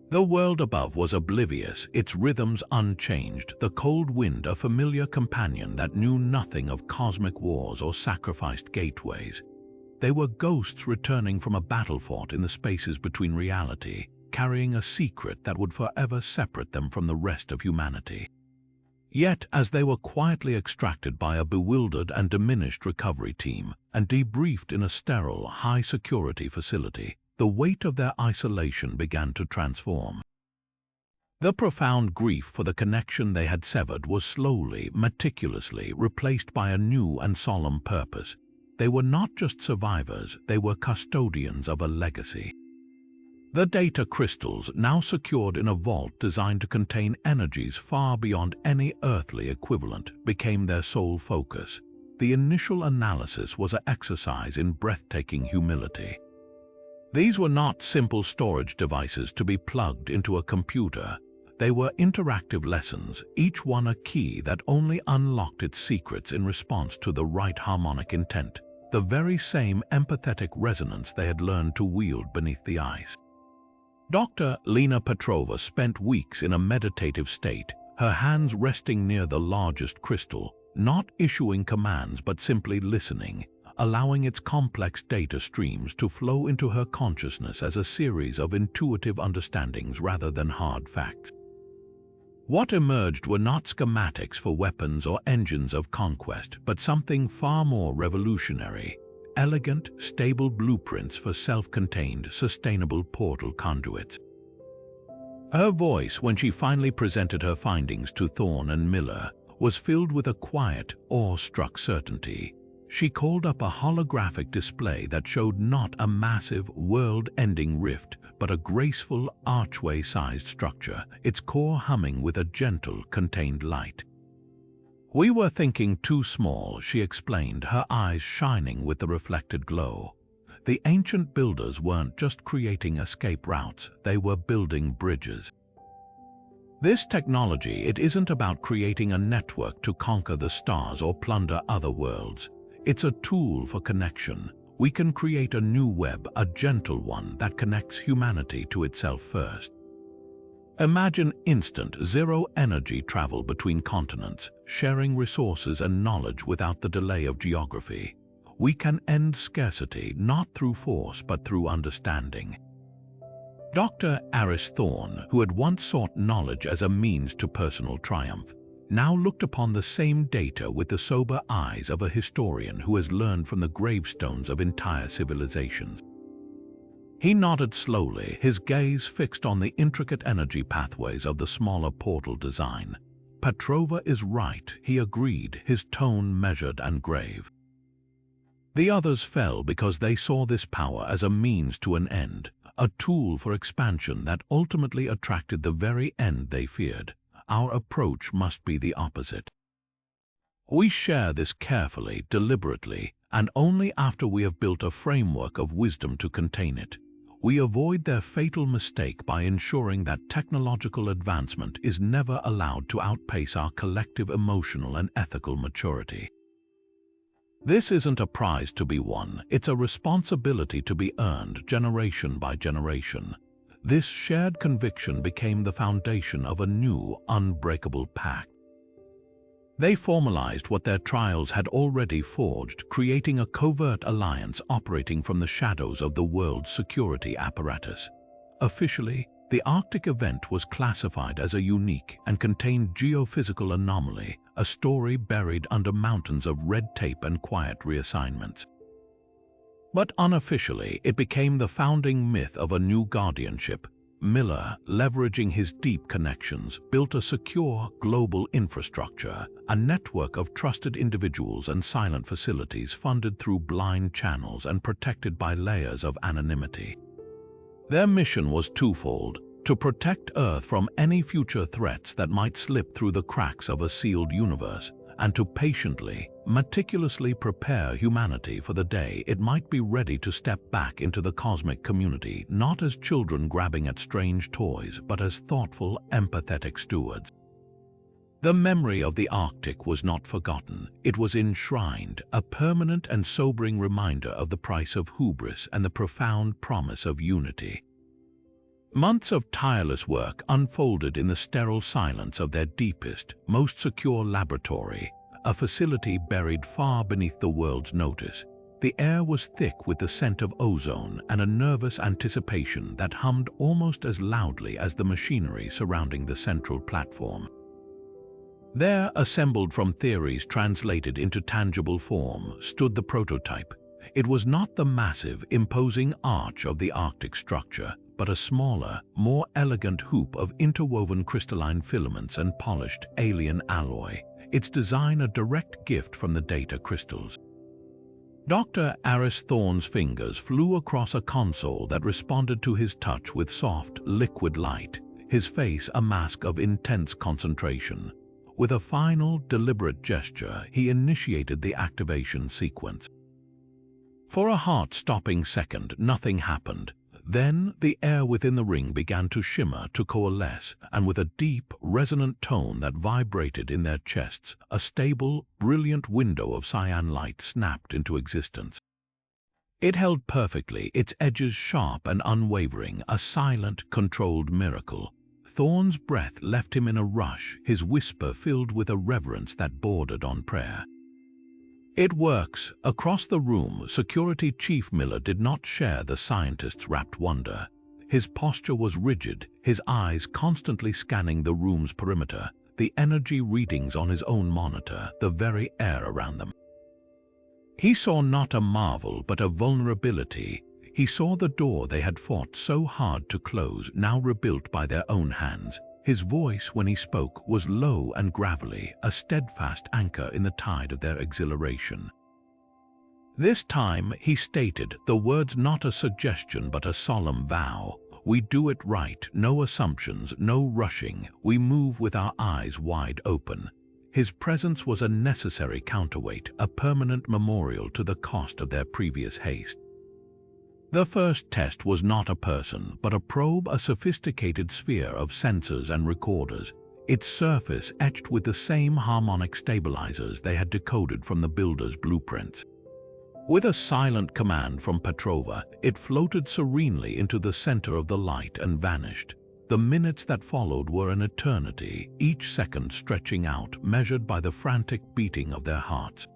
The world above was oblivious, its rhythms unchanged, the cold wind a familiar companion that knew nothing of cosmic wars or sacrificed gateways. They were ghosts returning from a battle fought in the spaces between reality, carrying a secret that would forever separate them from the rest of humanity. Yet, as they were quietly extracted by a bewildered and diminished recovery team and debriefed in a sterile, high-security facility, the weight of their isolation began to transform. The profound grief for the connection they had severed was slowly, meticulously replaced by a new and solemn purpose. They were not just survivors, they were custodians of a legacy. The data crystals, now secured in a vault designed to contain energies far beyond any earthly equivalent, became their sole focus. The initial analysis was an exercise in breathtaking humility. These were not simple storage devices to be plugged into a computer. They were interactive lessons, each one a key that only unlocked its secrets in response to the right harmonic intent, the very same empathetic resonance they had learned to wield beneath the ice. Dr. Lena Petrova spent weeks in a meditative state, her hands resting near the largest crystal, not issuing commands but simply listening, allowing its complex data streams to flow into her consciousness as a series of intuitive understandings rather than hard facts. What emerged were not schematics for weapons or engines of conquest, but something far more revolutionary: elegant, stable blueprints for self-contained, sustainable portal conduits. Her voice, when she finally presented her findings to Thorne and Miller, was filled with a quiet, awe-struck certainty. She called up a holographic display that showed not a massive, world-ending rift, but a graceful, archway-sized structure, its core humming with a gentle, contained light. "We were thinking too small," she explained, her eyes shining with the reflected glow. The ancient builders weren't just creating escape routes, they were building bridges. This technology, it isn't about creating a network to conquer the stars or plunder other worlds. It's a tool for connection. We can create a new web, a gentle one that connects humanity to itself first. Imagine instant, zero-energy travel between continents, sharing resources and knowledge without the delay of geography. We can end scarcity not through force but through understanding. Dr. Aris Thorne, who had once sought knowledge as a means to personal triumph, now looked upon the same data with the sober eyes of a historian who has learned from the gravestones of entire civilizations. He nodded slowly, his gaze fixed on the intricate energy pathways of the smaller portal design. Petrova is right, he agreed, his tone measured and grave. The others fell because they saw this power as a means to an end, a tool for expansion that ultimately attracted the very end they feared. Our approach must be the opposite. We share this carefully, deliberately, and only after we have built a framework of wisdom to contain it. We avoid their fatal mistake by ensuring that technological advancement is never allowed to outpace our collective emotional and ethical maturity. This isn't a prize to be won, it's a responsibility to be earned generation by generation. This shared conviction became the foundation of a new, unbreakable pact. They formalized what their trials had already forged, creating a covert alliance operating from the shadows of the world's security apparatus. Officially, the Arctic event was classified as a unique and contained geophysical anomaly, a story buried under mountains of red tape and quiet reassignments. But unofficially, it became the founding myth of a new guardianship. Miller, leveraging his deep connections, built a secure global infrastructure, a network of trusted individuals and silent facilities funded through blind channels and protected by layers of anonymity. Their mission was twofold: to protect Earth from any future threats that might slip through the cracks of a sealed universe, and to patiently, meticulously prepare humanity for the day it might be ready to step back into the cosmic community, not as children grabbing at strange toys, but as thoughtful, empathetic stewards. The memory of the Arctic was not forgotten. It was enshrined, a permanent and sobering reminder of the price of hubris and the profound promise of unity. Months of tireless work unfolded in the sterile silence of their deepest, most secure laboratory, a facility buried far beneath the world's notice. The air was thick with the scent of ozone and a nervous anticipation that hummed almost as loudly as the machinery surrounding the central platform. There, assembled from theories translated into tangible form, stood the prototype. It was not the massive, imposing arch of the Arctic structure, but a smaller, more elegant hoop of interwoven crystalline filaments and polished alien alloy, its design a direct gift from the data crystals. Dr. Aris Thorne's fingers flew across a console that responded to his touch with soft, liquid light, his face a mask of intense concentration. With a final, deliberate gesture, he initiated the activation sequence. For a heart-stopping second, nothing happened. Then, the air within the ring began to shimmer, to coalesce, and with a deep, resonant tone that vibrated in their chests, a stable, brilliant window of cyan light snapped into existence. It held perfectly, its edges sharp and unwavering, a silent, controlled miracle. Thorne's breath left him in a rush, his whisper filled with a reverence that bordered on prayer. "It works." Across the room, Security Chief Miller did not share the scientist's rapt wonder. His posture was rigid, his eyes constantly scanning the room's perimeter, the energy readings on his own monitor, the very air around them. He saw not a marvel, but a vulnerability. He saw the door they had fought so hard to close, now rebuilt by their own hands. His voice, when he spoke, was low and gravelly, a steadfast anchor in the tide of their exhilaration. This time, he stated, the words not a suggestion but a solemn vow. "We do it right, no assumptions, no rushing. We move with our eyes wide open." His presence was a necessary counterweight, a permanent memorial to the cost of their previous haste. The first test was not a person, but a probe, a sophisticated sphere of sensors and recorders, its surface etched with the same harmonic stabilizers they had decoded from the builder's blueprints. With a silent command from Petrova, it floated serenely into the center of the light and vanished. The minutes that followed were an eternity, each second stretching out, measured by the frantic beating of their hearts.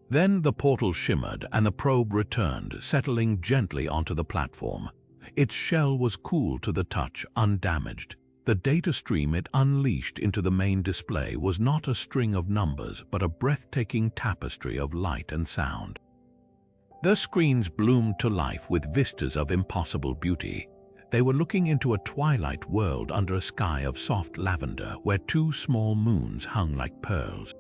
Then the portal shimmered and the probe returned, settling gently onto the platform. Its shell was cool to the touch, undamaged. The data stream it unleashed into the main display was not a string of numbers, but a breathtaking tapestry of light and sound. The screens bloomed to life with vistas of impossible beauty. They were looking into a twilight world under a sky of soft lavender where two small moons hung like pearls.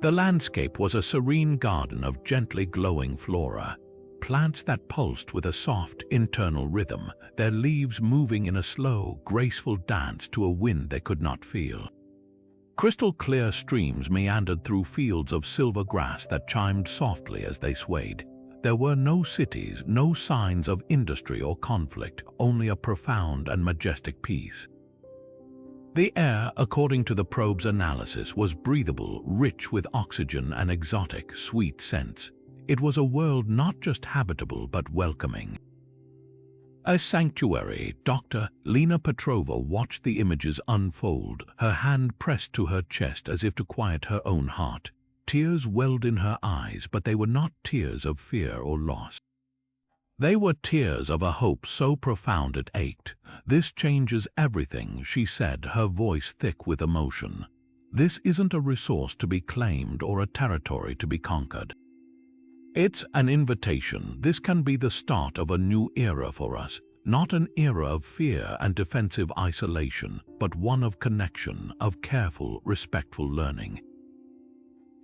The landscape was a serene garden of gently glowing flora, plants that pulsed with a soft internal rhythm, their leaves moving in a slow, graceful dance to a wind they could not feel. Crystal-clear streams meandered through fields of silver grass that chimed softly as they swayed. There were no cities, no signs of industry or conflict, only a profound and majestic peace. The air, according to the probe's analysis, was breathable, rich with oxygen and exotic, sweet scents. It was a world not just habitable but welcoming. A sanctuary. Dr. Lena Petrova watched the images unfold, her hand pressed to her chest as if to quiet her own heart. Tears welled in her eyes, but they were not tears of fear or loss. They were tears of a hope so profound it ached. "This changes everything," she said, her voice thick with emotion. "This isn't a resource to be claimed or a territory to be conquered. It's an invitation. This can be the start of a new era for us, not an era of fear and defensive isolation, but one of connection, of careful, respectful learning."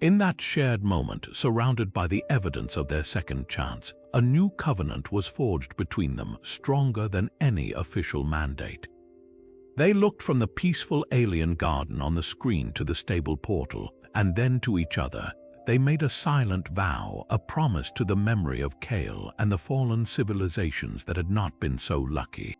In that shared moment, surrounded by the evidence of their second chance, a new covenant was forged between them, stronger than any official mandate. They looked from the peaceful alien garden on the screen to the stable portal, and then to each other. They made a silent vow, a promise to the memory of Kale and the fallen civilizations that had not been so lucky.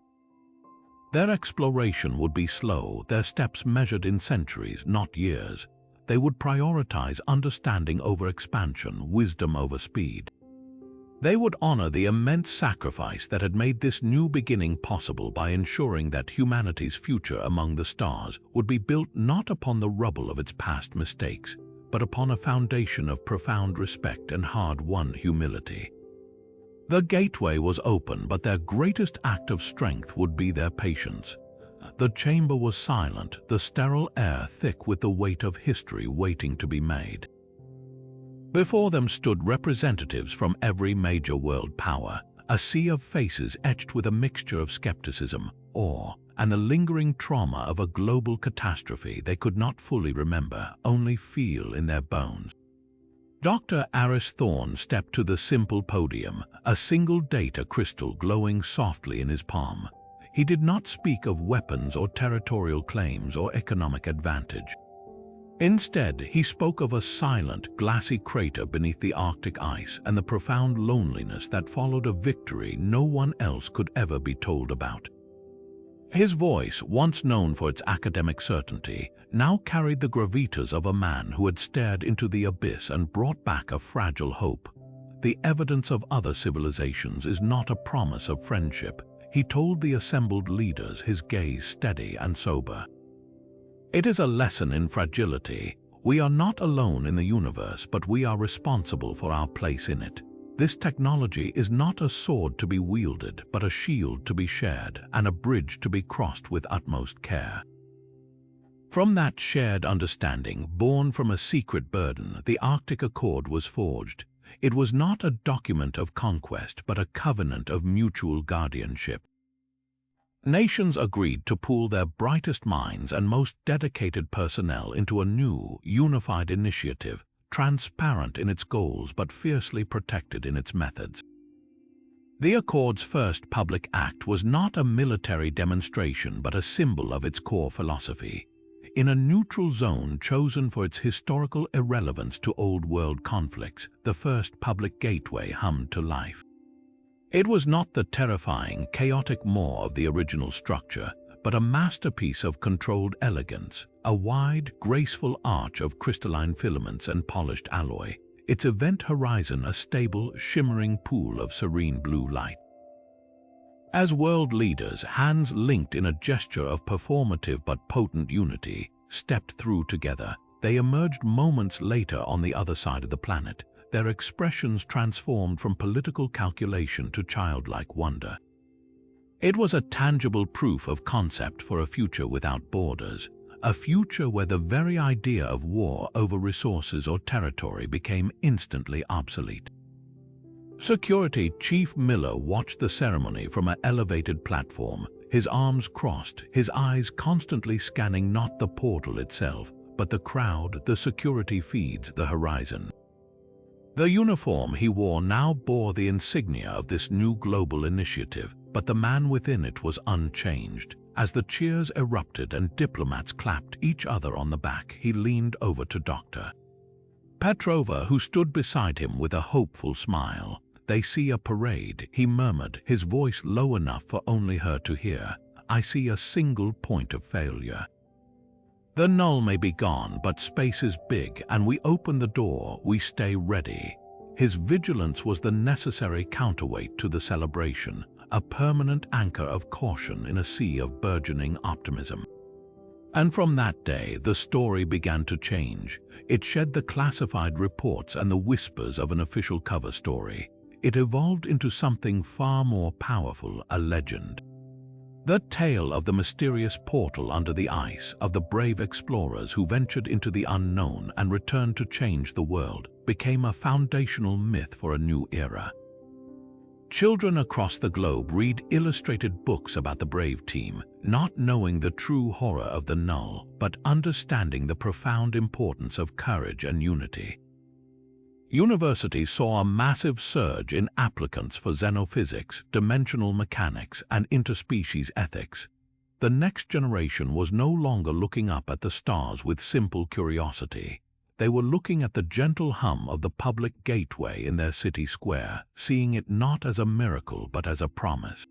Their exploration would be slow, their steps measured in centuries, not years. They would prioritize understanding over expansion, wisdom over speed. They would honor the immense sacrifice that had made this new beginning possible by ensuring that humanity's future among the stars would be built not upon the rubble of its past mistakes, but upon a foundation of profound respect and hard-won humility. The gateway was open, but their greatest act of strength would be their patience. The chamber was silent, the sterile air thick with the weight of history waiting to be made. Before them stood representatives from every major world power, a sea of faces etched with a mixture of skepticism, awe, and the lingering trauma of a global catastrophe they could not fully remember, only feel in their bones. Dr. Aris Thorne stepped to the simple podium, a single data crystal glowing softly in his palm. He did not speak of weapons or territorial claims or economic advantage. Instead, he spoke of a silent, glassy crater beneath the Arctic ice and the profound loneliness that followed a victory no one else could ever be told about. His voice, once known for its academic certainty, now carried the gravitas of a man who had stared into the abyss and brought back a fragile hope. The evidence of other civilizations is not a promise of friendship, he told the assembled leaders, his gaze steady and sober. It is a lesson in fragility. We are not alone in the universe, but we are responsible for our place in it. This technology is not a sword to be wielded, but a shield to be shared, and a bridge to be crossed with utmost care. From that shared understanding, born from a secret burden, the Arctic Accord was forged. It was not a document of conquest, but a covenant of mutual guardianship. Nations agreed to pool their brightest minds and most dedicated personnel into a new, unified initiative, transparent in its goals but fiercely protected in its methods. The Accord's first public act was not a military demonstration but a symbol of its core philosophy. In a neutral zone chosen for its historical irrelevance to old-world conflicts, the first public gateway hummed to life. It was not the terrifying, chaotic maw of the original structure, but a masterpiece of controlled elegance, a wide, graceful arch of crystalline filaments and polished alloy, its event horizon a stable, shimmering pool of serene blue light. As world leaders, hands linked in a gesture of performative but potent unity, stepped through together, they emerged moments later on the other side of the planet, their expressions transformed from political calculation to childlike wonder. It was a tangible proof of concept for a future without borders, a future where the very idea of war over resources or territory became instantly obsolete. Security Chief Miller watched the ceremony from an elevated platform, his arms crossed, his eyes constantly scanning not the portal itself, but the crowd, the security feeds, the horizon. The uniform he wore now bore the insignia of this new global initiative, but the man within it was unchanged. As the cheers erupted and diplomats clapped each other on the back, he leaned over to Dr. Petrova, who stood beside him with a hopeful smile. "They see a parade," he murmured, his voice low enough for only her to hear. "I see a single point of failure. The Null may be gone, but space is big, and we open the door, we stay ready." His vigilance was the necessary counterweight to the celebration, a permanent anchor of caution in a sea of burgeoning optimism. And from that day, the story began to change. It shed the classified reports and the whispers of an official cover story. It evolved into something far more powerful, a legend. The tale of the mysterious portal under the ice, of the brave explorers who ventured into the unknown and returned to change the world, became a foundational myth for a new era. Children across the globe read illustrated books about the brave team, not knowing the true horror of the Null, but understanding the profound importance of courage and unity. Universities saw a massive surge in applicants for xenophysics, dimensional mechanics, and interspecies ethics. The next generation was no longer looking up at the stars with simple curiosity. They were looking at the gentle hum of the public gateway in their city square, seeing it not as a miracle but as a promise.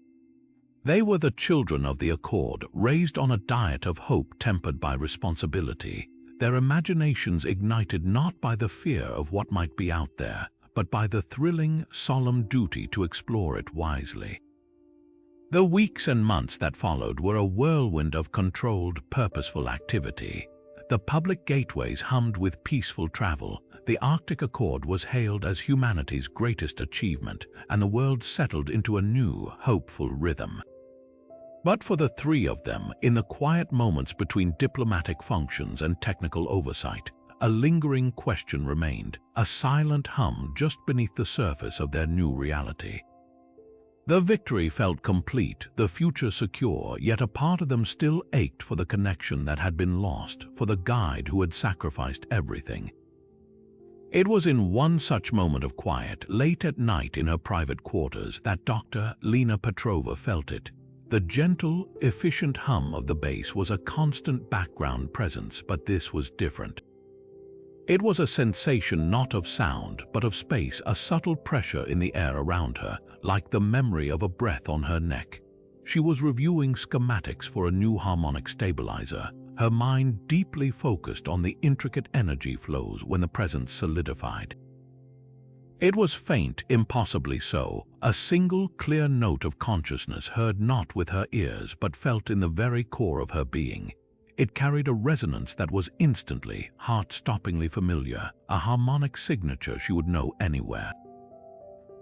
They were the children of the Accord, raised on a diet of hope tempered by responsibility. Their imaginations ignited not by the fear of what might be out there, but by the thrilling, solemn duty to explore it wisely. The weeks and months that followed were a whirlwind of controlled, purposeful activity. The public gateways hummed with peaceful travel, the Arctic Accord was hailed as humanity's greatest achievement, and the world settled into a new, hopeful rhythm. But for the three of them, in the quiet moments between diplomatic functions and technical oversight, a lingering question remained, a silent hum just beneath the surface of their new reality. The victory felt complete, the future secure, yet a part of them still ached for the connection that had been lost, for the guide who had sacrificed everything. It was in one such moment of quiet, late at night in her private quarters, that Dr. Lena Petrova felt it. The gentle, efficient hum of the bass was a constant background presence, but this was different. It was a sensation not of sound, but of space, a subtle pressure in the air around her, like the memory of a breath on her neck. She was reviewing schematics for a new harmonic stabilizer, her mind deeply focused on the intricate energy flows when the presence solidified. It was faint, impossibly so, a single clear note of consciousness heard not with her ears but felt in the very core of her being. It carried a resonance that was instantly, heart-stoppingly familiar, a harmonic signature she would know anywhere.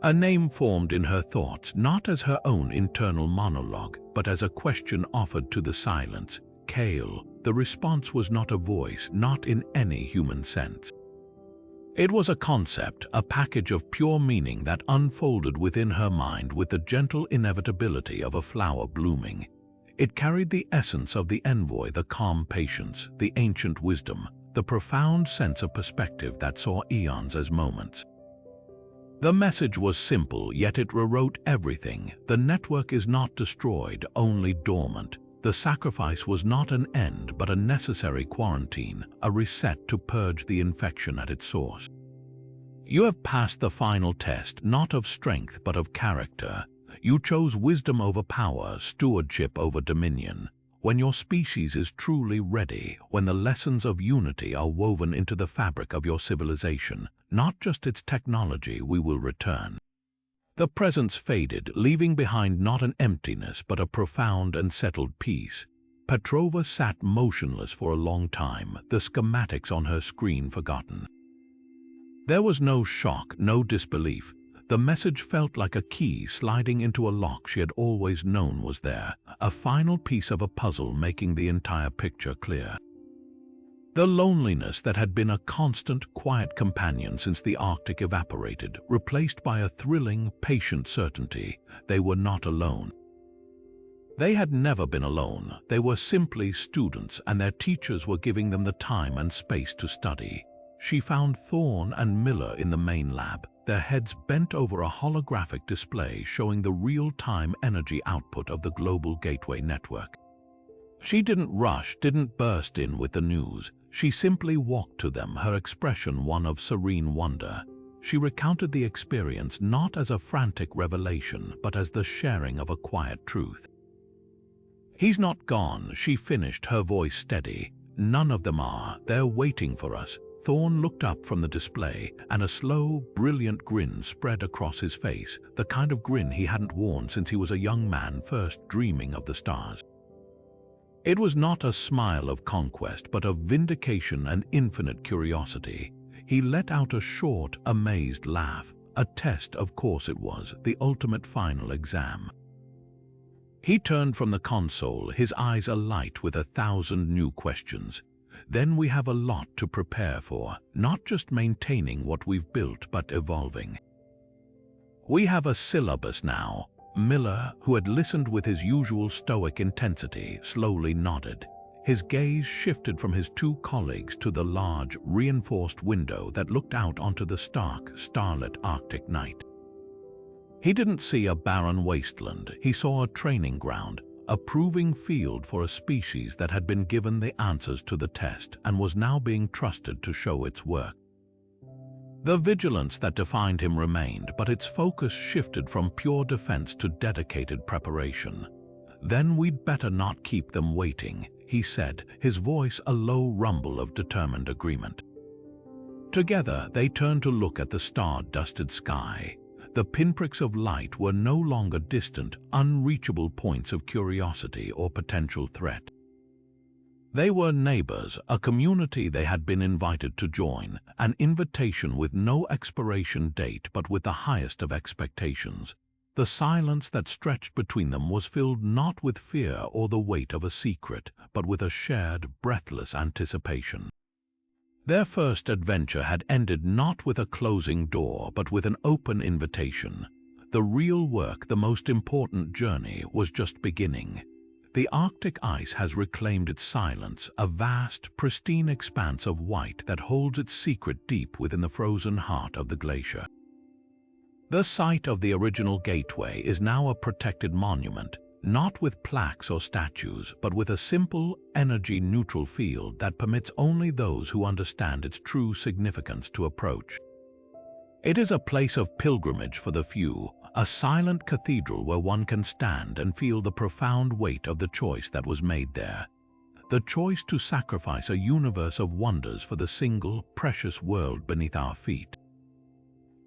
A name formed in her thoughts, not as her own internal monologue, but as a question offered to the silence. Kale. The response was not a voice, not in any human sense. It was a concept, a package of pure meaning that unfolded within her mind with the gentle inevitability of a flower blooming. It carried the essence of the envoy, the calm patience, the ancient wisdom, the profound sense of perspective that saw eons as moments. The message was simple, yet it rewrote everything. The network is not destroyed, only dormant. The sacrifice was not an end, but a necessary quarantine, a reset to purge the infection at its source. You have passed the final test, not of strength but of character. You chose wisdom over power, stewardship over dominion. When your species is truly ready, when the lessons of unity are woven into the fabric of your civilization, not just its technology, we will return. The presence faded, leaving behind not an emptiness but a profound and settled peace. Petrova sat motionless for a long time, the schematics on her screen forgotten. There was no shock, no disbelief. The message felt like a key sliding into a lock she had always known was there, a final piece of a puzzle making the entire picture clear. The loneliness that had been a constant, quiet companion since the Arctic evaporated, replaced by a thrilling, patient certainty. They were not alone. They had never been alone. They were simply students, and their teachers were giving them the time and space to study. She found Thorne and Miller in the main lab, their heads bent over a holographic display showing the real-time energy output of the global gateway network. She didn't rush, didn't burst in with the news. She simply walked to them, her expression one of serene wonder. She recounted the experience not as a frantic revelation, but as the sharing of a quiet truth. "He's not gone," she finished, her voice steady. "None of them are. They're waiting for us." Thorne looked up from the display, and a slow, brilliant grin spread across his face, the kind of grin he hadn't worn since he was a young man first dreaming of the stars. It was not a smile of conquest, but of vindication and infinite curiosity. He let out a short, amazed laugh. A test, of course it was, the ultimate final exam. He turned from the console, his eyes alight with 1,000 new questions. "Then we have a lot to prepare for, not just maintaining what we've built, but evolving. We have a syllabus now." Miller, who had listened with his usual stoic intensity, slowly nodded. His gaze shifted from his two colleagues to the large, reinforced window that looked out onto the stark, starlit Arctic night. He didn't see a barren wasteland. He saw a training ground, a proving field for a species that had been given the answers to the test and was now being trusted to show its work. The vigilance that defined him remained, but its focus shifted from pure defense to dedicated preparation. "Then we'd better not keep them waiting," he said, his voice a low rumble of determined agreement. Together, they turned to look at the star-dusted sky. The pinpricks of light were no longer distant, unreachable points of curiosity or potential threat. They were neighbors, a community they had been invited to join, an invitation with no expiration date but with the highest of expectations. The silence that stretched between them was filled not with fear or the weight of a secret, but with a shared, breathless anticipation. Their first adventure had ended not with a closing door, but with an open invitation. The real work, the most important journey, was just beginning. The Arctic ice has reclaimed its silence, a vast, pristine expanse of white that holds its secret deep within the frozen heart of the glacier. The site of the original gateway is now a protected monument, not with plaques or statues, but with a simple, energy-neutral field that permits only those who understand its true significance to approach. It is a place of pilgrimage for the few, a silent cathedral where one can stand and feel the profound weight of the choice that was made there. The choice to sacrifice a universe of wonders for the single, precious world beneath our feet.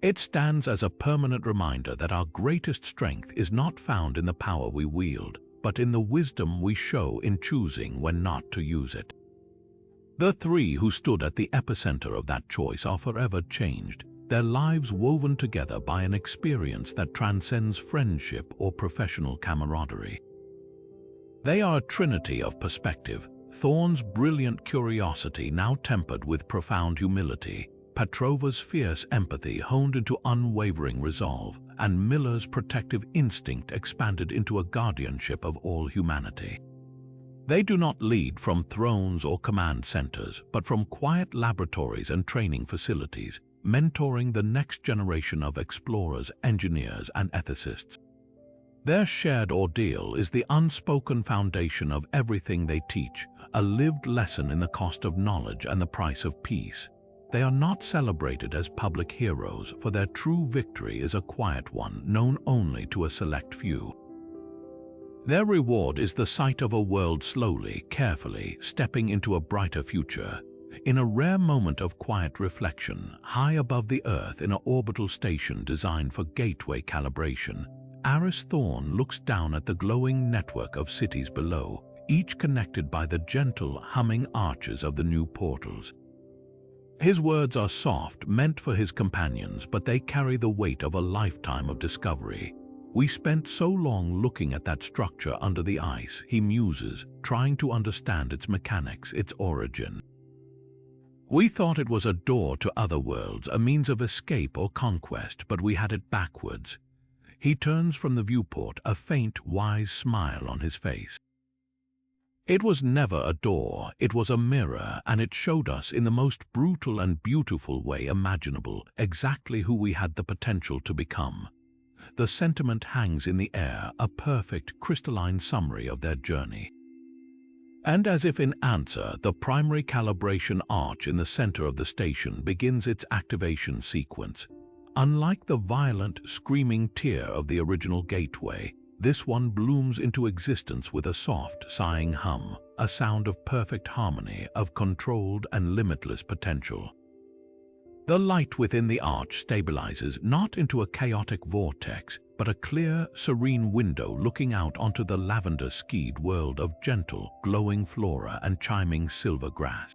It stands as a permanent reminder that our greatest strength is not found in the power we wield, but in the wisdom we show in choosing when not to use it. The three who stood at the epicenter of that choice are forever changed, their lives woven together by an experience that transcends friendship or professional camaraderie. They are a trinity of perspective, Thorne's brilliant curiosity now tempered with profound humility, Petrova's fierce empathy honed into unwavering resolve, and Miller's protective instinct expanded into a guardianship of all humanity. They do not lead from thrones or command centers, but from quiet laboratories and training facilities, mentoring the next generation of explorers, engineers, and ethicists. Their shared ordeal is the unspoken foundation of everything they teach, a lived lesson in the cost of knowledge and the price of peace. They are not celebrated as public heroes, for their true victory is a quiet one, known only to a select few. Their reward is the sight of a world slowly, carefully, stepping into a brighter future. In a rare moment of quiet reflection, high above the Earth in an orbital station designed for gateway calibration, Aris Thorne looks down at the glowing network of cities below, each connected by the gentle, humming arches of the new portals. His words are soft, meant for his companions, but they carry the weight of a lifetime of discovery. "We spent so long looking at that structure under the ice," he muses, trying to understand its mechanics, its origin. "We thought it was a door to other worlds, a means of escape or conquest, but we had it backwards." He turns from the viewport, a faint, wise smile on his face. "It was never a door, it was a mirror, and it showed us in the most brutal and beautiful way imaginable exactly who we had the potential to become." The sentiment hangs in the air, a perfect, crystalline summary of their journey. And as if in answer, the primary calibration arch in the center of the station begins its activation sequence. Unlike the violent, screaming tear of the original gateway, this one blooms into existence with a soft, sighing hum, a sound of perfect harmony, of controlled and limitless potential. The light within the arch stabilizes not into a chaotic vortex, but a clear, serene window looking out onto the lavender-skied world of gentle, glowing flora and chiming silver grass.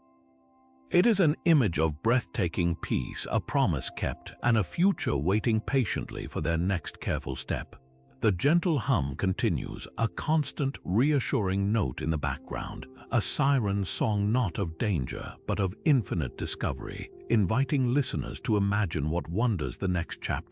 It is an image of breathtaking peace, a promise kept, and a future waiting patiently for their next careful step. The gentle hum continues, a constant, reassuring note in the background, a siren song not of danger, but of infinite discovery, inviting listeners to imagine what wonders the next chapter